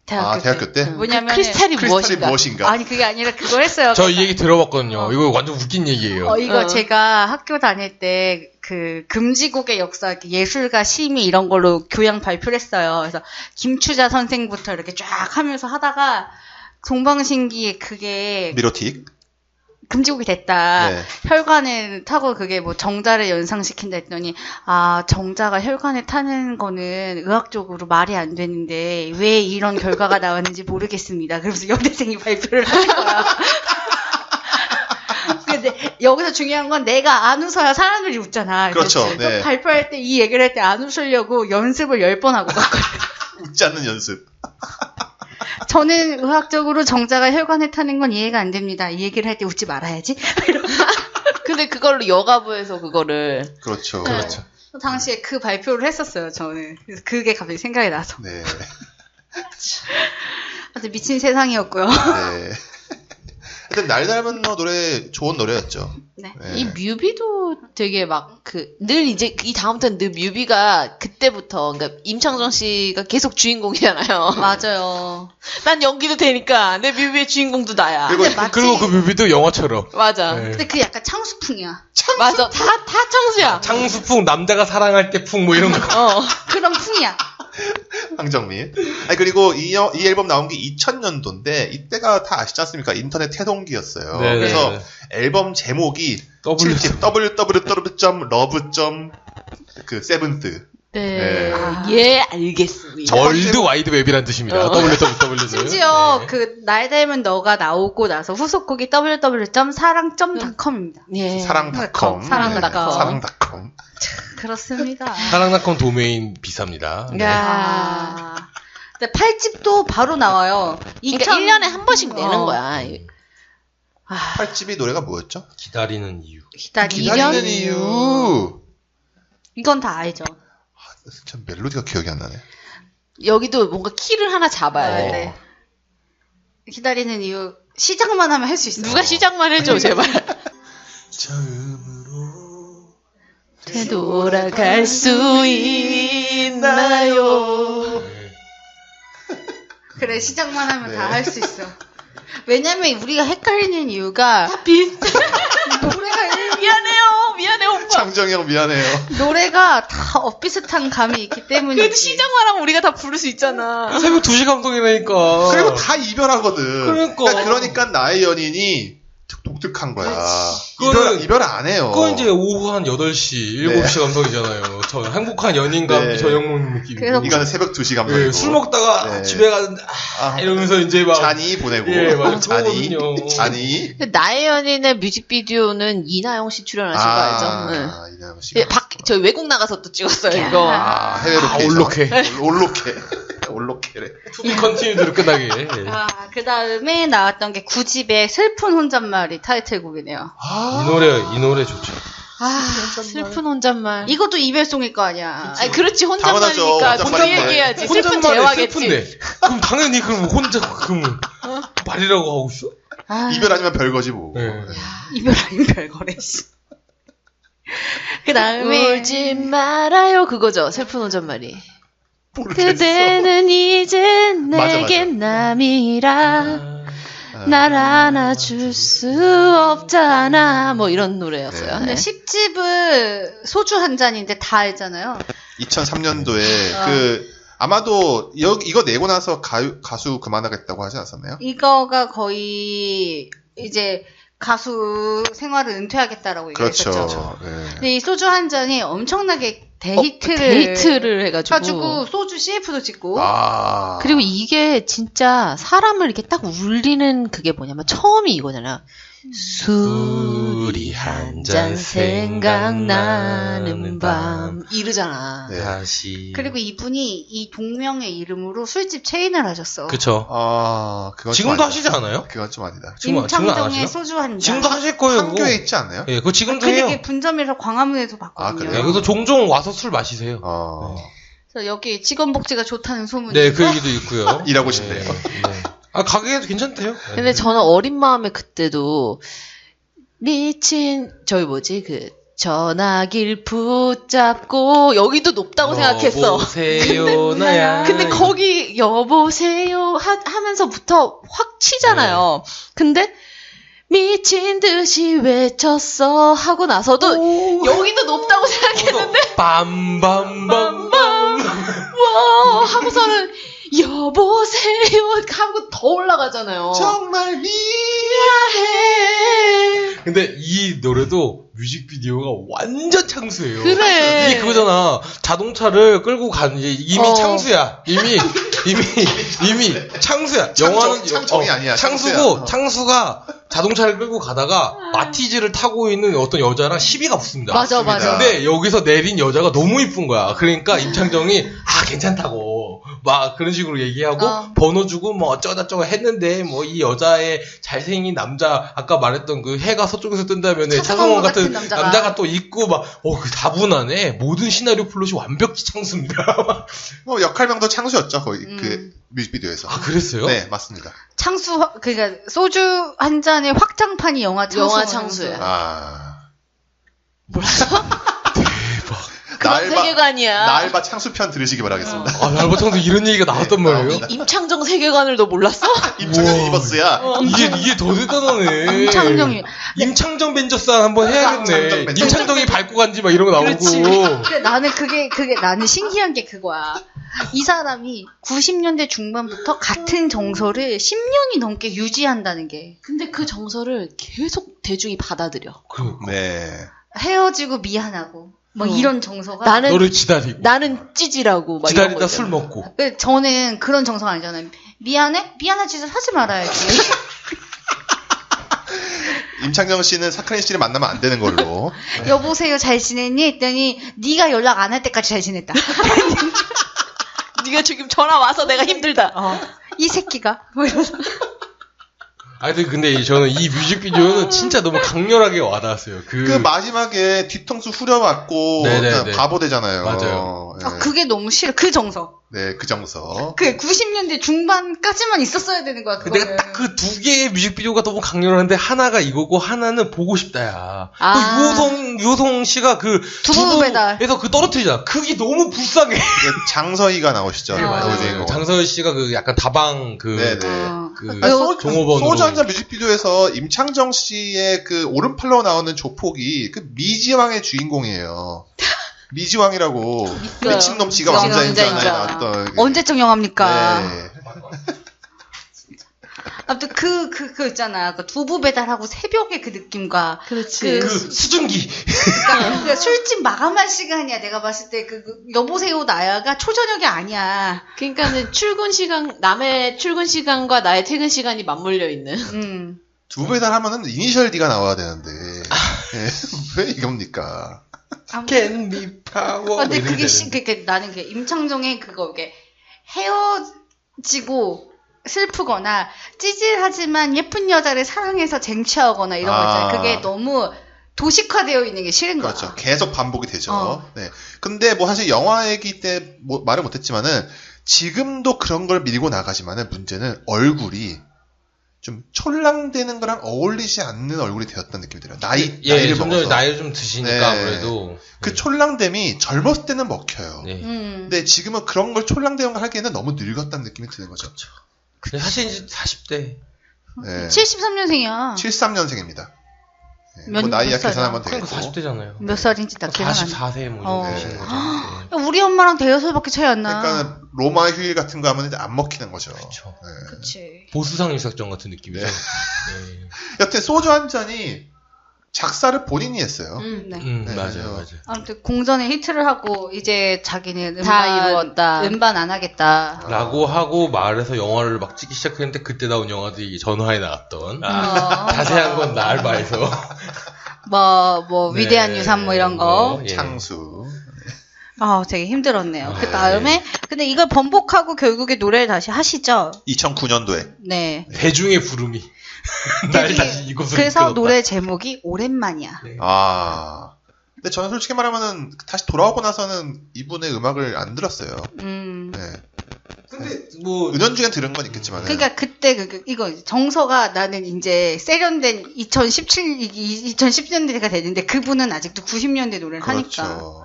대학교 때? 뭐냐면 크리스탈이 크리스탈이 무엇인가? 아니 그게 아니라 그거 했어요. 저 이 얘기 들어봤거든요. 이거 완전 웃긴 얘기예요. 이거 제가 학교 다닐 때 그 금지곡의 역사, 예술가 심의 이런 걸로 교양 발표를 했어요. 그래서 김추자 선생부터 이렇게 쫙 하면서 하다가 동방신기에 그게 미로틱. 금지곡이 됐다. 네. 혈관을 타고 그게 뭐 정자를 연상시킨다 했더니 정자가 혈관을 타는 거는 의학적으로 말이 안 되는데 왜 이런 결과가 나왔는지 모르겠습니다. 그러면서 여대생이 발표를 하는 거야. 근데 여기서 중요한 건 내가 안 웃어야 사람들이 웃잖아. 그렇죠. 그래서 네. 발표할 때 이 얘기를 할 때 안 웃으려고 연습을 10번 하고 갔거든요. 웃지 않는 연습. 저는 의학적으로 정자가 혈관을 타는 건 이해가 안 됩니다. 이 얘기를 할 때 웃지 말아야지. 근데 그걸로 여가부에서 그거를 그렇죠. 그렇죠. 당시에 그 발표를 했었어요, 저는. 그래서 그게 갑자기 생각이 나서. 네. 아주 미친 세상이었고요. 네. 하여튼 날 닮은 너 노래 좋은 노래였죠. 네. 네. 이 뮤비도 되게 막 늘 이제 이 다음부터는 늘 뮤비가 그때부터 그러니까 임창정 씨가 계속 주인공이잖아요. 맞아요. 난 연기도 되니까 내 뮤비의 주인공도 나야. 그리고 그 뮤비도 영화처럼. 맞아. 네. 근데 그 약간 창수풍이야. 맞아. 다 창수야. 창수풍, 남자가 사랑할 때 풍, 뭐 이런 거. 그런 풍이야. 황정민. 아니 그리고 이 앨범 나온 게 2000년도인데 이때가 다 아시지 않습니까? 인터넷 태동기였어요. 네네. 그래서 앨범 제목이 7집 www.love.seventh. 네. 네. 예, 알겠습니다. 월드 와이드 웹이란 뜻입니다. www. 심지어 그 날 닮은 너가 나오고 나서 후속곡이 www.사랑.com입니다. 예. 사랑.com. 사랑.com. 네. 그렇습니다. 사랑닷컴 도메인 비쌉니다. 네. 야. 근데 8집도 바로 나와요. 그러니까 1년에 한 번씩 내는 거야. 8집이 노래가 뭐였죠? 기다리는 이유. 기다리는 이유. 이건 다 알죠. 참 멜로디가 기억이 안 나네. 여기도 뭔가 키를 하나 잡아야 돼. 네. 기다리는 이유 시작만 하면 할 수 있어. 누가 시작만 해줘, 제발. 처음으로 되돌아갈 수 있나요? 그래 시작만 하면 네. 다 할 수 있어. 왜냐면 우리가 헷갈리는 이유가 노래가 미안해요, 오빠. 창정이 형 미안해요. 노래가 다 비슷한 감이 있기 때문이지. 그래도 시작만 하면 우리가 다 부를 수 있잖아. 새벽 2시 감동이라니까. 그리고 다 이별하거든. 그러니까. 그러니까 나의 연인이 독특한 거야. 그거는- 이별 안 해요. 그건 이제 오후 한 8시, 7시 감성이잖아요. 저 행복한 연인과 네. 저녁 먹는 느낌. 그래서 이거는 새벽 2시 감성이고. 술 먹다가 네. 집에 가는데 이러면서 이제 막 잔이 보내고. 예, 맞아. 잔이. 그거거든요. 잔이. 나의 연인의 뮤직비디오는 이나영 씨 출연하신 거 알죠? 응. 이나영 씨. 예, 저 외국 나가서 또 찍었어요, 이거. 해외로 올록해. 올록해래. 투비 컨티뉴드로 끝나게. 그 다음에 나왔던 게 9집의 슬픈 혼잣말이 타이틀곡이네요. 이 노래 좋죠. 슬픈 혼잣말. 이것도 이별송일 거 아니야. 아니, 그렇지, 당연하죠. 혼잣말이니까 그 혼잣말인데. 얘기해야지. 슬픈 혼잣말에 대화겠지. 슬픈데. 그럼 당연히 그럼 혼자 말이라고 하고 있어? 이별 아니면 별거지 뭐. 네. 이별 아닌 별거래, 씨. 그 다음에. 울지 말아요, 그거죠. 슬픈 혼잣말이. 모르겠어. 그대는 이제 맞아. 내게 남이라 날 안아줄 수 없잖아. 뭐 이런 노래였어요. 근데 네. 10집은 소주 한 잔인데 다 알잖아요. 2003년도에 그 아마도 이거 내고 나서 가수 그만하겠다고 하지 않았었나요? 이거가 거의 이제 가수 생활을 은퇴하겠다라고 얘기했었죠. 그렇죠. 네. 근데 이 소주 한 잔이 엄청나게 데이트를 데이트를 해가지고 소주 CF도 찍고 그리고 이게 진짜 사람을 이렇게 딱 울리는 그게 뭐냐면 처음이 이거잖아. 술이 한 잔 생각나는 밤 이러잖아. 네. 다시. 그리고 이분이 이 동명의 이름으로 술집 체인을 하셨어. 그쵸. 그건 지금도 좀 하시지 않아요? 그건 좀 아니다. 지금 안 임창정의 하시나? 소주 한 잔. 지금도 하실 거예요. 판교에 있지 않나요? 예, 그거 지금도 근데 해요. 이게 분점에서 광화문에서 봤거든요. 그래요? 네, 그래서 종종 와서 술 마시세요. 그래서 여기 직원복지가 좋다는 소문이. 네, 그 얘기도 있고요. 일하고 싶네요. 네. 가게도 괜찮대요. 근데 저는 어린 마음에 그때도 미친 전화길 붙잡고 여기도 높다고 생각했어. 여보세요 나야. 근데 거기 여보세요 하면서부터 확 치잖아요. 근데 미친 듯이 외쳤어 하고 나서도 여기도 높다고 생각했는데 빰빰빰빰 와 하고서는 여보세요 하고 더 올라가잖아요. 정말 미안해. 근데 이 노래도 뮤직비디오가 완전 창수예요. 그래. 이게 그거잖아. 자동차를 끌고 가는 이미 창수야. 이미 창수야. 영화는 창총이 아니야. 창수고 창수가 자동차를 끌고 가다가 마티즈를 타고 있는 어떤 여자랑 시비가 붙습니다. 맞아. 근데 여기서 내린 여자가 너무 이쁜 거야. 그러니까 임창정이 괜찮다고 막 그런 식으로 얘기하고 번호 주고 뭐 어쩌고저쩌고 했는데 뭐 이 여자의 잘생긴 남자 아까 말했던 그 해가 서쪽에서 뜬다면에 차성원 같은 남자가 또 있고 막 그 다분하네. 모든 시나리오 플롯이 완벽히 창수입니다. 역할명도 창수였죠 거의 그 뮤직비디오에서. 그랬어요? 네 맞습니다. 창수 그러니까 소주 한 잔의 확장판이 영화 창수야. 몰랐어? 그런 세계관이야. 나알바 창수편 들으시기 바라겠습니다. 나알바 창수 이런 얘기가 나왔단 말이에요? 임창정 세계관을 너 몰랐어? 임창정 입었어야. 이게 더 대단하네. 임창정 벤저산 한번 해야겠네. 임창정이 밟고 간지 막 이런 거 나오고. 근데 나는 나는 신기한 게 그거야. 이 사람이 90년대 중반부터 같은 정서를 10년이 넘게 유지한다는 게. 근데 그 정서를 계속 대중이 받아들여. 네. 헤어지고 미안하고. 이런 정서가. 너를 기다리고. 나는 찌질하고. 막 기다리다 술 먹고. 저는 그런 정서가 아니잖아요. 미안해? 미안한 짓을 하지 말아야지. 임창정 씨는 사크린 씨를 만나면 안 되는 걸로. 여보세요, 잘 지냈니? 했더니 네가 연락 안 할 때까지 잘 지냈다. 네가 지금 전화 와서 내가 힘들다. 이 새끼가. 이러면서. 근데 저는 이 뮤직비디오는 진짜 너무 강렬하게 와닿았어요. 그 마지막에 뒤통수 후려맞고 바보 되잖아요. 맞아요. 네. 그게 너무 싫어. 그 정서. 네, 그 정서. 그 90년대 중반까지만 있었어야 되는 거야. 그거는. 내가 딱 그 두 개의 뮤직비디오가 너무 강렬한데 하나가 이거고 하나는 보고 싶다야. 유호성 씨가 그 두부 배달에서 그 떨어뜨리잖아. 그게 너무 불쌍해. 장서희가 나오시죠. 장서희 씨가 그 약간 다방 종업원으로. 소주 한잔 뮤직비디오에서 임창정 씨의 그 오른팔로 나오는 조폭이 그 미지왕의 주인공이에요. 미지왕이라고 미친놈 지가 왕자인자에 나왔던. 언제적 영화입니까? 네. 아무튼 그 있잖아. 그 두부 배달하고 새벽에 그 느낌과. 그렇지. 그 수증기. 그러니까 술집 마감할 시간이야. 내가 봤을 때 여보세요 나야가 초저녁이 아니야. 그러니까는 남의 출근 시간과 나의 퇴근 시간이 맞물려 있는. 두부 배달 하면은 이니셜 D가 나와야 되는데. 네. 왜 이겁니까? Can be power. 근데 그게 나는 임창정의 이게 헤어지고 슬프거나 찌질하지만 예쁜 여자를 사랑해서 쟁취하거나 이런 거 있잖아요. 그게 너무 도식화되어 있는 게 싫은 거야. 그렇죠. 계속 반복이 되죠. 네. 근데 사실 영화 얘기 때 말을 못했지만은 지금도 그런 걸 밀고 나가지만은 문제는 얼굴이 좀 촐랑대는 거랑 어울리지 않는 얼굴이 되었다는 느낌이 들어요. 나이를 먹어서. 나이를 좀 드시니까 아무래도. 그 촐랑됨이 젊었을 때는 먹혀요. 네. 근데 지금은 그런 걸 촐랑대는 걸 하기에는 너무 늙었다는 느낌이 드는 거죠. 그렇죠. 근데 사실 이제 40대. 네. 73년생이야. 73년생입니다. 몇 나이야 살이야? 계산하면 되겠고. 그러니까 40대잖아요. 몇 살인지 나 기억 안 나. 44세 뭐 정도 어. 되시는 거죠. 네. 우리 엄마랑 대여섯 살밖에 차이 안 나. 그러니까 로마 휴일 같은 거 하면 이제 안 먹히는 거죠. 그쵸. 네. 그치. 보수상 일삭전 같은 느낌이죠. 네. 네. 여튼 소주 한 잔이 작사를 본인이 했어요. 네. 네, 맞아요. 아무튼 공전에 히트를 하고 이제 자기는 다 이루었다. 음반 안 하겠다. 라고 하고 말해서 영화를 막 찍기 시작했는데 그때 나온 영화들이 전화에 나왔던 자세한 건 나 알바에서 뭐 네. 위대한 유산 뭐 이런 거. 예. 창수. 되게 힘들었네요. 그 아, 다음에 근데 이걸 번복하고 결국에 노래를 다시 하시죠. 2009년도에. 네. 대중의 부름이 날 다시 이곳으로 그래서 이끌었다. 노래 제목이 오랜만이야. 네. 근데 저는 솔직히 말하면은 다시 돌아오고 나서는 이분의 음악을 안 들었어요. 네. 근데 뭐 은연중에 들은 건 있겠지만. 그러니까 그때 이거 정서가 나는 이제 세련된 2010년대가 되는데 그분은 아직도 90년대 노래를 하니까 그렇죠.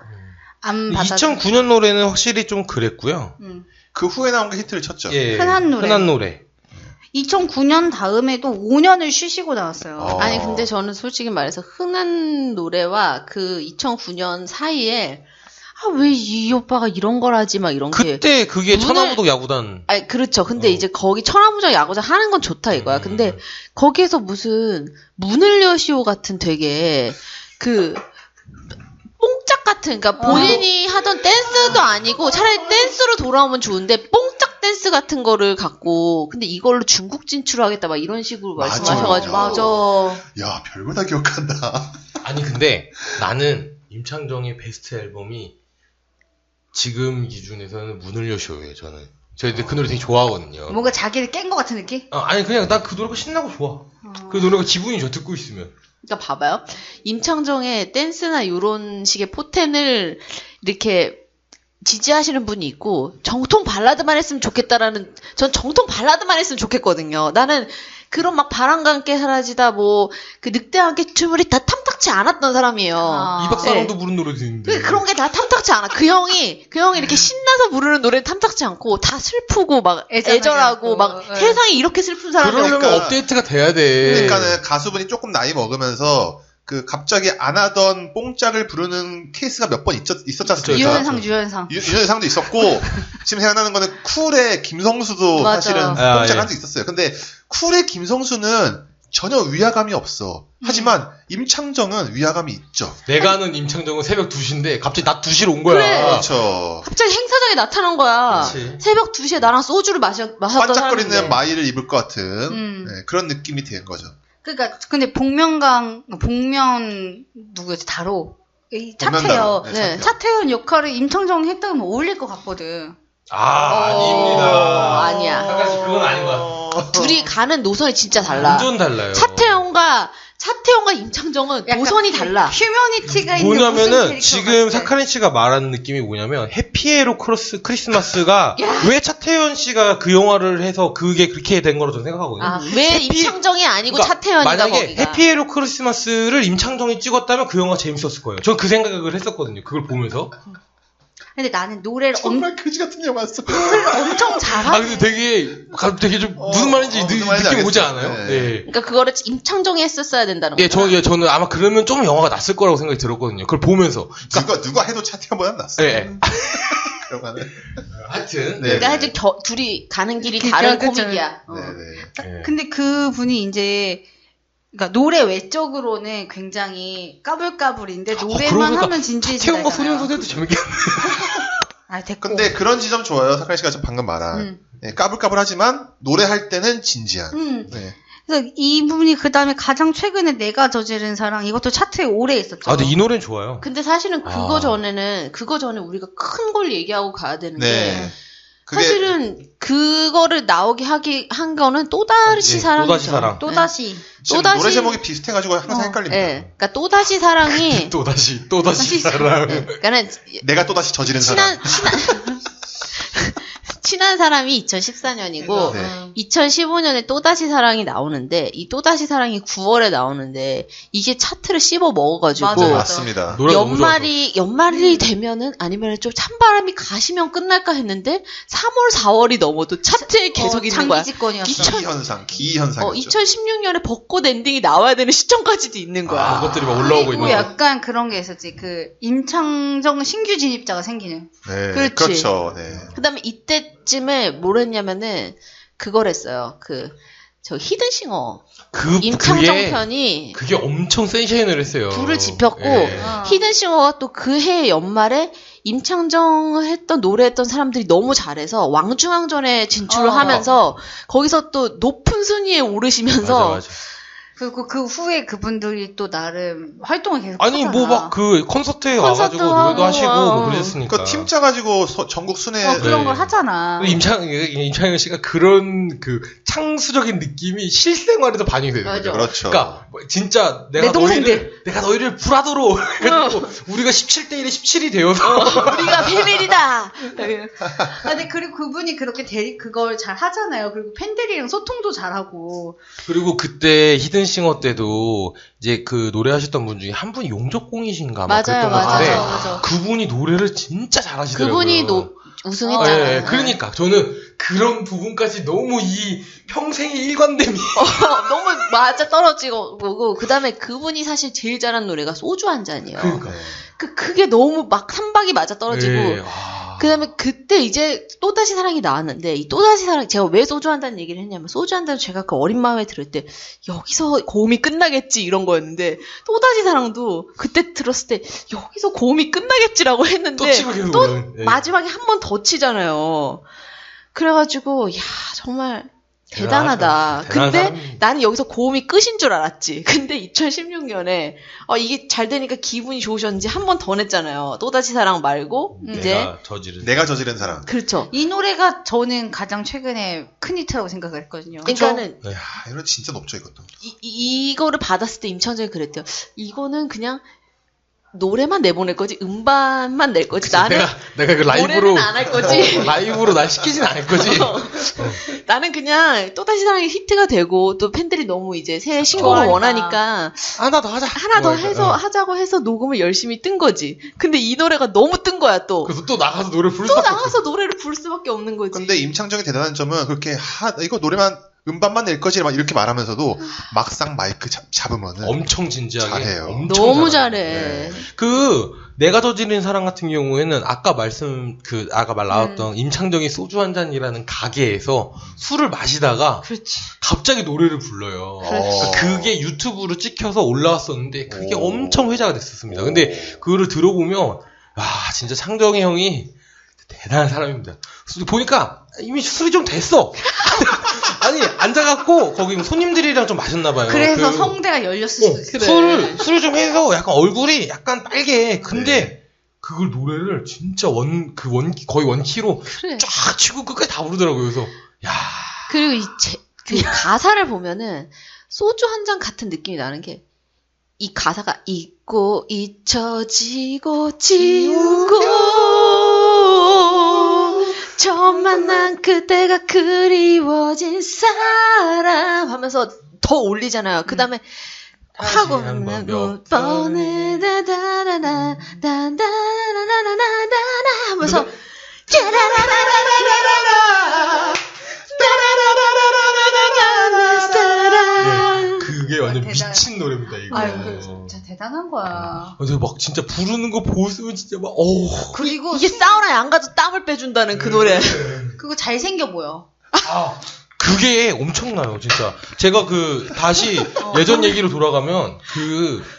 안 받아. 2009년 노래는 확실히 좀 그랬고요. 그 후에 나온 게 히트를 쳤죠. 예, 흔한 노래. 흔한 노래. 2009년 다음에도 5년을 쉬시고 나왔어요. 아니 근데 저는 솔직히 말해서 흔한 노래와 그 2009년 사이에 왜 이 오빠가 이런 걸 하지 막 이런 게 그때 그게 문을- 천하무독 야구단. 아니 그렇죠. 근데 이제 거기 천하무적 야구장 하는 건 좋다 이거야. 근데 거기에서 무슨 문을 여시오 같은 되게 그 뽕짝 같은 그러니까 본인이 하던 댄스도 아니고 차라리 댄스로 돌아오면 좋은데 뽕짝 댄스 같은 거를 갖고 근데 이걸로 중국 진출하겠다 막 이런 식으로 맞아요. 말씀하셔가지고 맞아. 야, 별거 다 기억한다. 아니 근데 나는 임창정의 베스트 앨범이 지금 기준에서는 문을 여시오예요. 저는. 저 그 노래 되게 좋아하거든요. 뭔가 자기를 깬 것 같은 느낌? 아니 그냥 나 그 노래가 신나고 좋아. 그 노래가 기분이 좋아 듣고 있으면. 그러니까 봐봐요. 임창정의 댄스나 이런 식의 포텐을 이렇게 지지하시는 분이 있고 정통 발라드만 했으면 좋겠다라는 전 정통 발라드만 했으면 좋겠거든요. 나는 그런 막 바람과 함께 사라지다 뭐 그 늑대와 함께 춤을 다 탐탁치 않았던 사람이에요. 이박사랑도 부른 노래도 있는데. 그런 게 다 탐탁치 않아. 그 형이 이렇게 신나서 부르는 노래는 탐탁치 않고 다 슬프고 막 애절하고 막 네. 세상에 이렇게 슬픈 사람이 그러려면 그러니까- 업데이트가 돼야 돼. 그러니까는 가수분이 조금 나이 먹으면서 그 갑자기 안 하던 뽕짝을 부르는 케이스가 몇 번 있었지 않습니까? 유현상. 유현상도 있었고 지금 생각나는 거는 쿨의 김성수도 맞아. 사실은 아, 뽕짝 예. 한 적 있었어요. 근데 쿨의 김성수는 전혀 위화감이 없어. 하지만 임창정은 위화감이 있죠. 내가 아는 임창정은 새벽 2시인데 갑자기 낮 2시로 온 거야. 그래. 그렇죠. 갑자기 행사장에 나타난 거야. 그렇지. 새벽 2시에 나랑 소주를 마셨던 반짝거리는 사람인데. 마이를 입을 것 같은 네, 그런 느낌이 된 거죠. 그러니까 근데 복면 누구였지? 다로. 차태현. 복면다로. 네, 네. 차태현 역할을 임창정이 했다면 어울릴 것 같거든. 아닙니다. 아니야. 잠깐씩 그건 아닌 것 같아. 둘이 가는 노선이 진짜 달라. 완전 달라요. 차태현과 임창정은 노선이 달라. 휴머니티가 있는 무슨 뭐냐면은 캐릭터 지금 같아. 사카린 씨가 말하는 느낌이 뭐냐면 해피에로 크리스마스가 왜 차태현 씨가 그 영화를 해서 그게 그렇게 된 거로 저는 생각하거든요. 아, 왜 임창정이 아니고 그러니까 차태현이가 만약에 거기가. 해피에로 크리스마스를 임창정이 찍었다면 그 영화 재밌었을 거예요. 전 그 생각을 했었거든요. 그걸 보면서. 근데 나는 노래를 정말 그지 같은 영화였어. 엄청 잘하고 근데 되게 좀 무슨 말인지 무슨 말인지 느낌 오지 알겠어요. 않아요? 네. 네. 그러니까 그거를 임창정이 했었어야 된다는 예, 거야. 저는 아마 그러면 좀 영화가 났을 거라고 생각이 들었거든요. 그걸 보면서. 누가 해도 차태현보다 낫어. 예. 그런 거는. 하여튼. 네. 그러니까 하여튼 둘이 가는 길이 그쵸, 다른 그쵸. 코믹이야. 네네. 예. 근데 그 분이 이제 그러니까 노래 외적으로는 굉장히 까불까불인데 노래만 그러니까 하면 진지해지잖아요. 차태현과 소년소대도 재밌겠네. 아 됐고. 근데 그런 지점 좋아요. 사카리 씨가 방금 말한. 네, 까불까불하지만 노래할 때는 진지한. 네. 그래서 이분이 그 다음에 가장 최근에 내가 저지른 사랑 이것도 차트에 오래 있었죠. 아, 근데 이 노래는 좋아요. 근데 사실은 그거 전에 우리가 큰 걸 얘기하고 가야 되는데 네. 그게 사실은 그거를 나오게 한 거는 또다시 예, 사랑이죠. 또다시 사랑. 또다시 지금 또다시- 노래 제목이 비슷해가지고 항상 헷갈립니다. 예. 그러니까 또다시 사랑이 또다시 사랑. 그러니까는 내가 또다시 저지른 사람. 친한 사람이 2014년이고 네. 2015년에 또다시 사랑이 나오는데 이 또다시 사랑이 9월에 나오는데 이게 차트를 씹어 먹어가지고 맞아. 맞습니다. 노래가 너무 좋아서. 연말이 되면은 아니면 좀 찬바람이 가시면 끝날까 했는데 3월 4월이 넘어도 차트에 계속 있는 거야. 장기집권이었어. 기현상이죠. 2016년에 벚꽃 엔딩이 나와야 되는 시점까지도 있는 거야. 그것들이 막 올라오고 그리고 있는 거. 약간 그런 게 있었지. 그 임창정 신규 진입자가 생기는. 네, 그렇지. 그렇죠. 네. 그다음에 이때쯤에 뭘 했냐면은 그걸 했어요. 저 히든싱어 임창정 편이 그게 엄청 센세이션을 했어요. 불을 지폈고 예. 히든싱어가 또 그 해 연말에 임창정 했던 노래했던 사람들이 너무 잘해서 왕중왕전에 진출을 하면서 거기서 또 높은 순위에 오르시면서 맞아. 그리고 그 후에 그분들이 또 나름 활동을 계속 아니 하잖아. 뭐 막 그 콘서트에 와가지고 노래도 하시고 뭐 그러셨으니까. 그 팀 짜가지고 전국 순회 그런 네. 걸 하잖아. 임창현 씨가 그런 그 창수적인 느낌이 실생활에도 반영이 되는 맞아. 거죠. 그렇죠. 그러니까 뭐 진짜 내 동생들. 내가 너희를 불화도로 해가지고 우리가 17대 1에 17이 되어서 우리가 비밀이다. 근데 그리고 그분이 그렇게 그걸 잘 하잖아요. 그리고 팬들이랑 소통도 잘하고. 그리고 그때 히든싱어 때도 이제 그 노래하셨던 분 중에 한 분이 용접공이신가 막 그랬던 것 같은데 맞아. 그분이 노래를 진짜 잘하시더라고요. 그분이 우승했잖아요. 네, 그러니까 저는 그런 부분까지 너무 이 평생의 일관됨이 너무 맞아 떨어지고 그다음에 그분이 사실 제일 잘한 노래가 소주 한 잔이에요. 그러니까. 그게 너무 막 한박이 맞아 떨어지고 네, 그다음에 그때 이제 또다시 사랑이 나왔는데 이 또다시 사랑 제가 왜 소주 한다는 얘기를 했냐면 소주 한다는 제가 그 어린 마음에 들을 때 여기서 고음이 끝나겠지 이런 거였는데 또다시 사랑도 그때 들었을 때 여기서 고음이 끝나겠지라고 했는데 또 치고 계속 올라오는, 네. 마지막에 한 번 더 치잖아요. 그래가지고 야 정말 대단하다. 대단한 근데 사람이. 나는 여기서 고음이 끝인 줄 알았지. 근데 2016년에 이게 잘 되니까 기분이 좋으셨는지 한 번 더 냈잖아요. 또다시 사랑 말고 이제 내가 저지른 사랑. 그렇죠. 이 노래가 저는 가장 최근에 큰 히트라고 생각을 했거든요. 그러니까는 야, 이거 진짜 높죠 이것도. 이거를 받았을 때 임창정이 그랬대요. 이거는 그냥 노래만 내보낼 거지 음반만 낼 거지. 나는 내가 그 라이브로 노래는 안 할 거지. 라이브로 날 시키진 않을 거지. 나는 그냥 또다시 사랑이 히트가 되고 또 팬들이 너무 이제 새 신곡을 좋아하니까. 원하니까 하나 더 하자. 하나 더 뭐 해서 이렇게, 하자고 해서 녹음을 열심히 뜬 거지. 근데 이 노래가 너무 뜬 거야 또. 그래서 또 나가서 노래 부를 또 수밖에 나가서 노래를 부를 수밖에 없는 거지. 근데 임창정의 대단한 점은 그렇게 이거 노래만 음반만 낼 거지 막 이렇게 말하면서도 막상 마이크 잡으면은 엄청 진지하게 잘해요. 엄청 너무 잘해요. 잘해. 그 내가 저지른 사랑 같은 경우에는 아까 말 나왔던 임창정이 소주 한 잔이라는 가게에서 술을 마시다가 그렇지. 갑자기 노래를 불러요. 그렇지. 그게 유튜브로 찍혀서 올라왔었는데 그게 오. 엄청 회자가 됐었습니다. 근데 그거를 들어보면 와 진짜 창정이 형이 대단한 사람입니다. 보니까 이미 술이 좀 됐어. 아니 앉아갖고 거기 손님들이랑 좀 마셨나봐요. 그래서 성대가 열렸을 수도 있어. 술을 좀 해서 약간 얼굴이 약간 빨개. 근데 그걸 노래를 진짜 거의 원키로 그래. 쫙 치고 끝까지 다 부르더라고요. 그래서 야. 그리고 그 가사를 보면은 소주 한 잔 같은 느낌이 나는 게 이 가사가 잊고 잊혀지고 지우고 처음 만난 그때가 그리워진 사람 하면서 더 올리잖아요. 그 다음에 하고 몇 번에 다다다다 다다다다다다다 하면서 그게 완전 대단- 미친 노래입니다, 이거. 아유, 진짜 대단한 거야. 그래서 막 진짜 부르는 거 보면 진짜 막, 어우. 그리고 이게 사우나에 안 가도 땀을 빼준다는 그 노래. 그거 잘생겨 보여. 아, 그게 엄청나요, 진짜. 제가 다시 예전 얘기로 돌아가면,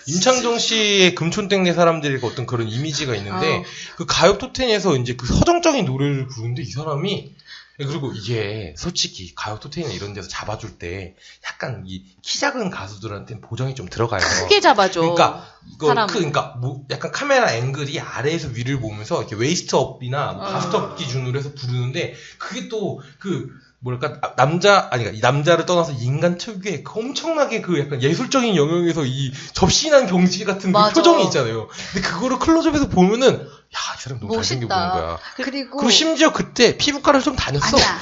임창정 씨의 금촌땡네 사람들의 어떤 그런 이미지가 있는데, 그 가요 토텐에서 이제 그 서정적인 노래를 부르는데, 이 사람이, 그리고 이게 솔직히 가요 토텐이나 이런 데서 잡아줄 때, 약간 키 작은 가수들한테는 보정이 좀 들어가요. 크게 잡아줘. 그러니까, 사람. 약간 카메라 앵글이 아래에서 위를 보면서, 이렇게 웨이스트 업이나 바스트 업 기준으로 해서 부르는데, 그게 또, 이 남자를 떠나서 인간 특유의 엄청나게 약간 예술적인 영역에서 이 접신한 경지 같은 그 맞아. 표정이 있잖아요. 근데 그거를 클로즈업에서 보면은, 야, 이 나처럼 너무 멋있다. 잘생겨 보이는 거야. 그리고 심지어 그때 피부과를 좀 다녔어. 아니야.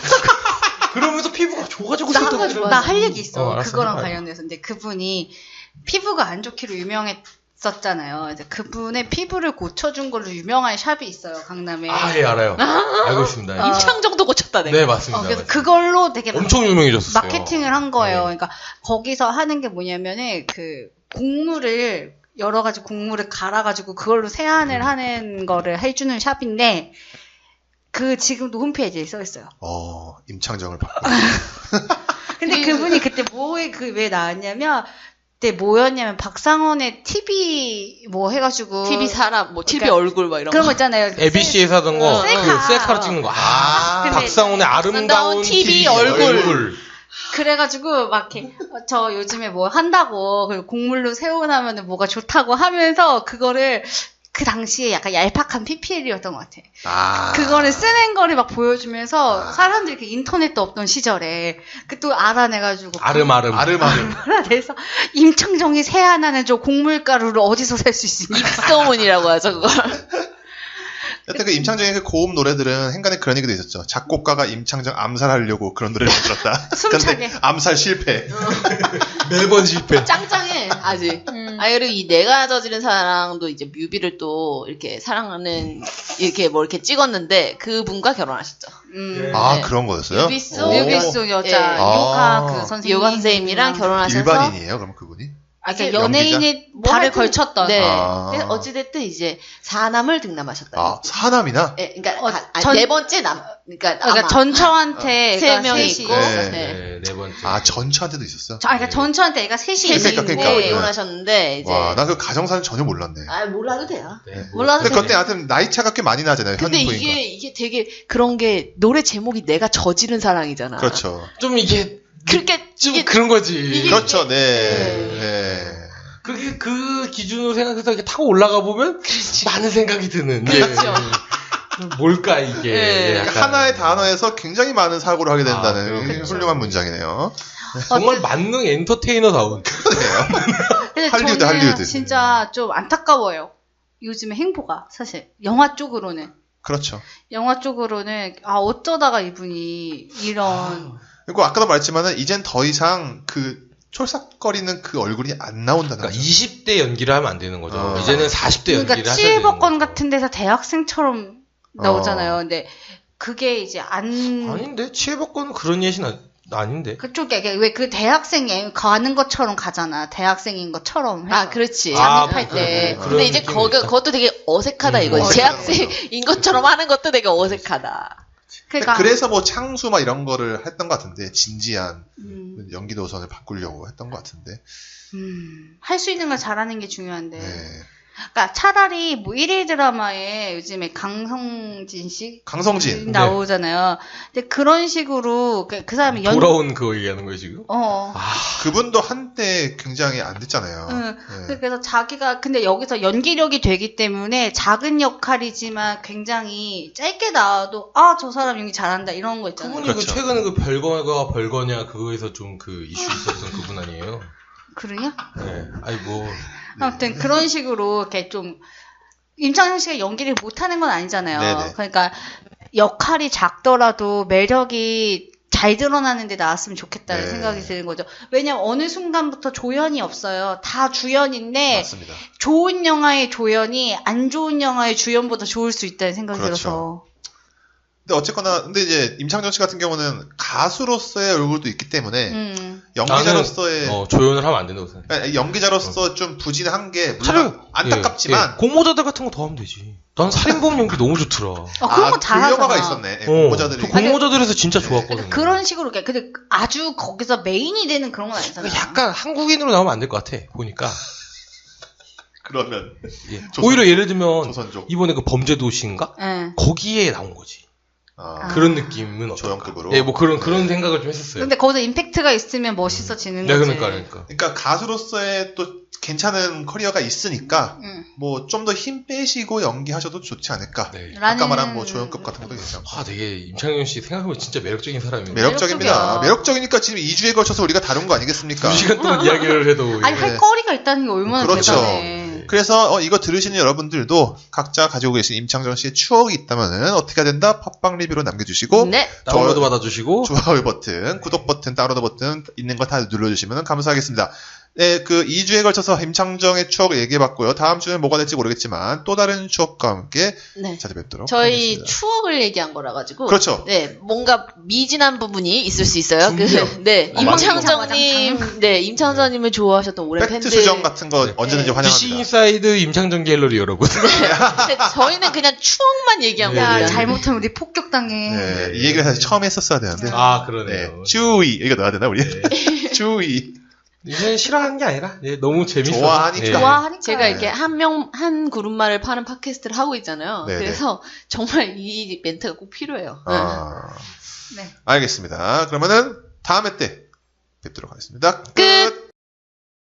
그러면서 피부가 좋아지고 나 할 얘기 있어. 알았어, 그거랑 해봐요. 관련해서. 근데 그분이 피부가 안 좋기로 유명했었잖아요. 이제 그분의 피부를 고쳐준 걸로 유명한 샵이 있어요, 강남에. 예, 알아요. 알고 있습니다. 임창정도 고쳤다 내가. 네, 맞습니다. 그래서 맞습니다. 그걸로 되게 엄청 유명해졌어요. 마케팅을 한 거예요. 네. 그러니까 거기서 하는 게 뭐냐면은 그 곡물을 여러 가지 곡물을 갈아가지고 그걸로 세안을 하는 거를 해주는 샵인데 그 지금도 홈페이지에 써 있어요. 임창정을 받고. 근데 그분이 그때 왜 나왔냐면 그때 뭐였냐면 박상원의 TV 뭐 해가지고 TV 사람, 뭐 TV 그러니까 얼굴 막 이런 그런 거. 거 있잖아요. ABC에서 하던 거, 셀카. 셀카로 찍는 거. 근데 박상훈의 아름다운 TV 얼굴. 그래가지고 막 이렇게 저 요즘에 뭐 한다고 그리고 곡물로 세워나면은 뭐가 좋다고 하면서 그거를 그 당시에 약간 얄팍한 PPL이었던 것 같아. 그거를 쓰는 거를 막 보여주면서 사람들이 그 인터넷도 없던 시절에 그 또 알아내가지고 알아내서 임창정이 세안하는 저 곡물가루를 어디서 살 수 있으냐. 입소문이라고 하죠 그걸. 여튼 그 임창정의 그 고음 노래들은 행간에 그런 얘기도 있었죠. 작곡가가 임창정 암살하려고 그런 노래를 만들었다. 숨차게. 근데 암살 실패. 매번 실패. 짱짱해 아직. 그리고 이 내가 저지른 사랑도 이제 뮤비를 또 이렇게 사랑하는 이렇게 뭐 이렇게 찍었는데 그분과 결혼하셨죠. 네. 그런 거였어요? 뮤비 속 여자 요가 그 선생님 요가 선생님이랑 결혼하셔서 일반인이에요? 그럼 그분이? 그러니까 연예인의 뭐 발을 하여튼, 걸쳤던. 네. 그래서 어찌됐든 이제 4남을 등남하셨다. 4남이나? 네, 그러니까 네 번째 남. 그러니까 전처한테 세 명이 셋이 있고, 네 번째. 전처한테도 있었어요? 그러니까 전처한테 애가 셋이 있고 그러니까. 이혼하셨는데 이제. 와, 나 그 가정사는 전혀 몰랐네. 몰라도 돼요. 네, 몰라도 근데 그때 하여튼 나이 차가 꽤 많이 나잖아요. 근데 현부인과. 이게 되게 그런 게 노래 제목이 내가 저지른 사랑이잖아. 그렇죠. 좀 이게 그렇게 좀 이게 그런 거지. 그렇죠. 네. 그게 그 기준으로 생각해서 이렇게 타고 올라가 보면 많은 생각이 드는. 그렇죠. 뭘까 이게. 네. 약간. 하나의 단어에서 굉장히 많은 사고를 하게 된다는 그렇죠. 훌륭한 문장이네요. 정말 만능 엔터테이너다운. 근데 할리우드. 진짜 좀 안타까워요. 요즘에 행보가 사실 영화 쪽으로는. 그렇죠. 영화 쪽으로는 어쩌다가 이분이 이런. 그리고 아까도 말했지만은 이젠 더 이상 그 촐싹거리는 그 얼굴이 안 나온다는 그러니까 거죠. 20대 연기를 하면 안 되는 거죠. 이제는 40대 연기를 그러니까 하셔야 되는 치일법권 거죠. 같은 데서 대학생처럼 나오잖아요. 근데 그게 이제 아닌데 치해복권은 그런 예시는 아닌데. 그쪽에 왜 그 대학생이 가는 것처럼 가잖아. 대학생인 것처럼. 해서. 그렇지. 아, 잠입할 그래, 때. 그런 근데 이제 느낌이 있다. 그것도 되게 어색하다 이거지. 재학생인 것처럼 하는 것도 되게 어색하다. 그래서 뭐 창수 막 이런 거를 했던 것 같은데 진지한 연기 노선을 바꾸려고 했던 것 같은데. 할 수 있는 걸 잘하는 게 중요한데. 네. 그러니까 차라리 뭐 1일 드라마에 요즘에 강성진 씨 나오잖아요. 근데 그런 식으로 그 사람이 돌아온 그거 얘기하는 거예요 지금? 그분도 한때 굉장히 안 됐잖아요. 네. 그래서 자기가 근데 여기서 연기력이 되기 때문에 작은 역할이지만 굉장히 짧게 나와도 저 사람 연기 잘한다 이런 거 있잖아요. 그분이 그렇죠. 최근에 그 별거가 별거냐 그거에서 좀 그 이슈 있었던 그분 아니에요? 그러냐? 네. 아이고. 아무튼 그런 식으로 이렇게 좀 임창정 씨가 연기를 못하는 건 아니잖아요. 네네. 그러니까 역할이 작더라도 매력이 잘 드러나는 데 나왔으면 좋겠다는 생각이 드는 거죠. 왜냐면 어느 순간부터 조연이 없어요. 다 주연인데 맞습니다. 좋은 영화의 조연이 안 좋은 영화의 주연보다 좋을 수 있다는 생각이 들어서. 근데 어쨌거나 근데 이제 임창정 씨 같은 경우는 가수로서의 얼굴도 있기 때문에 연기자로서의 조연을 하면 안 된다고 생각해. 그러니까 연기자로서 좀 부진한 게 물론 안타깝지만 공모자들 같은 거 더 하면 되지. 난 살인범 연기 너무 좋더라. 그런 거 잘하잖아. 그 영화가 있었네. 공모자들이. 저 공모자들에서 진짜 좋았거든요. 그런 식으로 근데 아주 거기서 메인이 되는 그런 건 아니잖아요. 약간 한국인으로 나오면 안 될 것 같아. 보니까. 그러면 오히려 예를 들면 조선족. 이번에 그 범죄도시인가? 네. 거기에 나온 거지. 그런 느낌은 조연급으로. 예, 뭐 그런 생각을 좀 했었어요. 근데 거기서 임팩트가 있으면 멋있어지는 네, 거지. 그러니까 가수로서의 또 괜찮은 커리어가 있으니까 뭐 좀 더 힘 빼시고 연기하셔도 좋지 않을까. 네. 아까 말한 뭐 조연급 같은 것도 괜찮고. 되게 임창정 씨 생각해보면 진짜 매력적인 사람이에요. 매력적입니다. 매력적이니까 지금 2주에 걸쳐서 우리가 다룬 거 아니겠습니까? 2시간 동안 이야기를 해도 할 거리가 있다는 게 얼마나 그렇죠. 대단해. 그래서 이거 들으시는 여러분들도 각자 가지고 계신 임창정 씨의 추억이 있다면은 어떻게 해야 된다? 팟빵 리뷰로 남겨주시고 네. 다운로드 받아주시고 좋아요 버튼, 구독 버튼, 다운로드 버튼 있는 거 다 눌러주시면 감사하겠습니다. 네, 그 2주에 걸쳐서 임창정의 추억을 얘기해봤고요. 다음 주는 뭐가 될지 모르겠지만 또 다른 추억과 함께 네. 찾아뵙도록 저희 하겠습니다. 추억을 얘기한 거라 가지고 그렇죠. 네, 뭔가 미진한 부분이 있을 수 있어요. 준비요. 네, 와장창. 임창정님을 좋아하셨던 오랜 팩트 팬들. 수정 같은 거 언제든지 DC 환영합니다. 인사이드 임창정 갤러리 여러분. 근데 저희는 그냥 추억만 얘기한 네. 거예요. 야, 잘못하면 우리 폭격당해. 네, 이 얘기를 사실 처음 했었어야 되는데. 아 네, 그러네요. 주의 이거 넣어야 되나 우리? 네. 주의. 이제 싫어하는 게 아니라 너무 재밌어서. 좋아하니까. 좋아하니까. 제가 이렇게 한 그룹말을 파는 팟캐스트를 하고 있잖아요. 네네. 그래서 정말 이 멘트가 꼭 필요해요. 네. 알겠습니다. 그러면은 다음에 때 뵙도록 하겠습니다. 끝!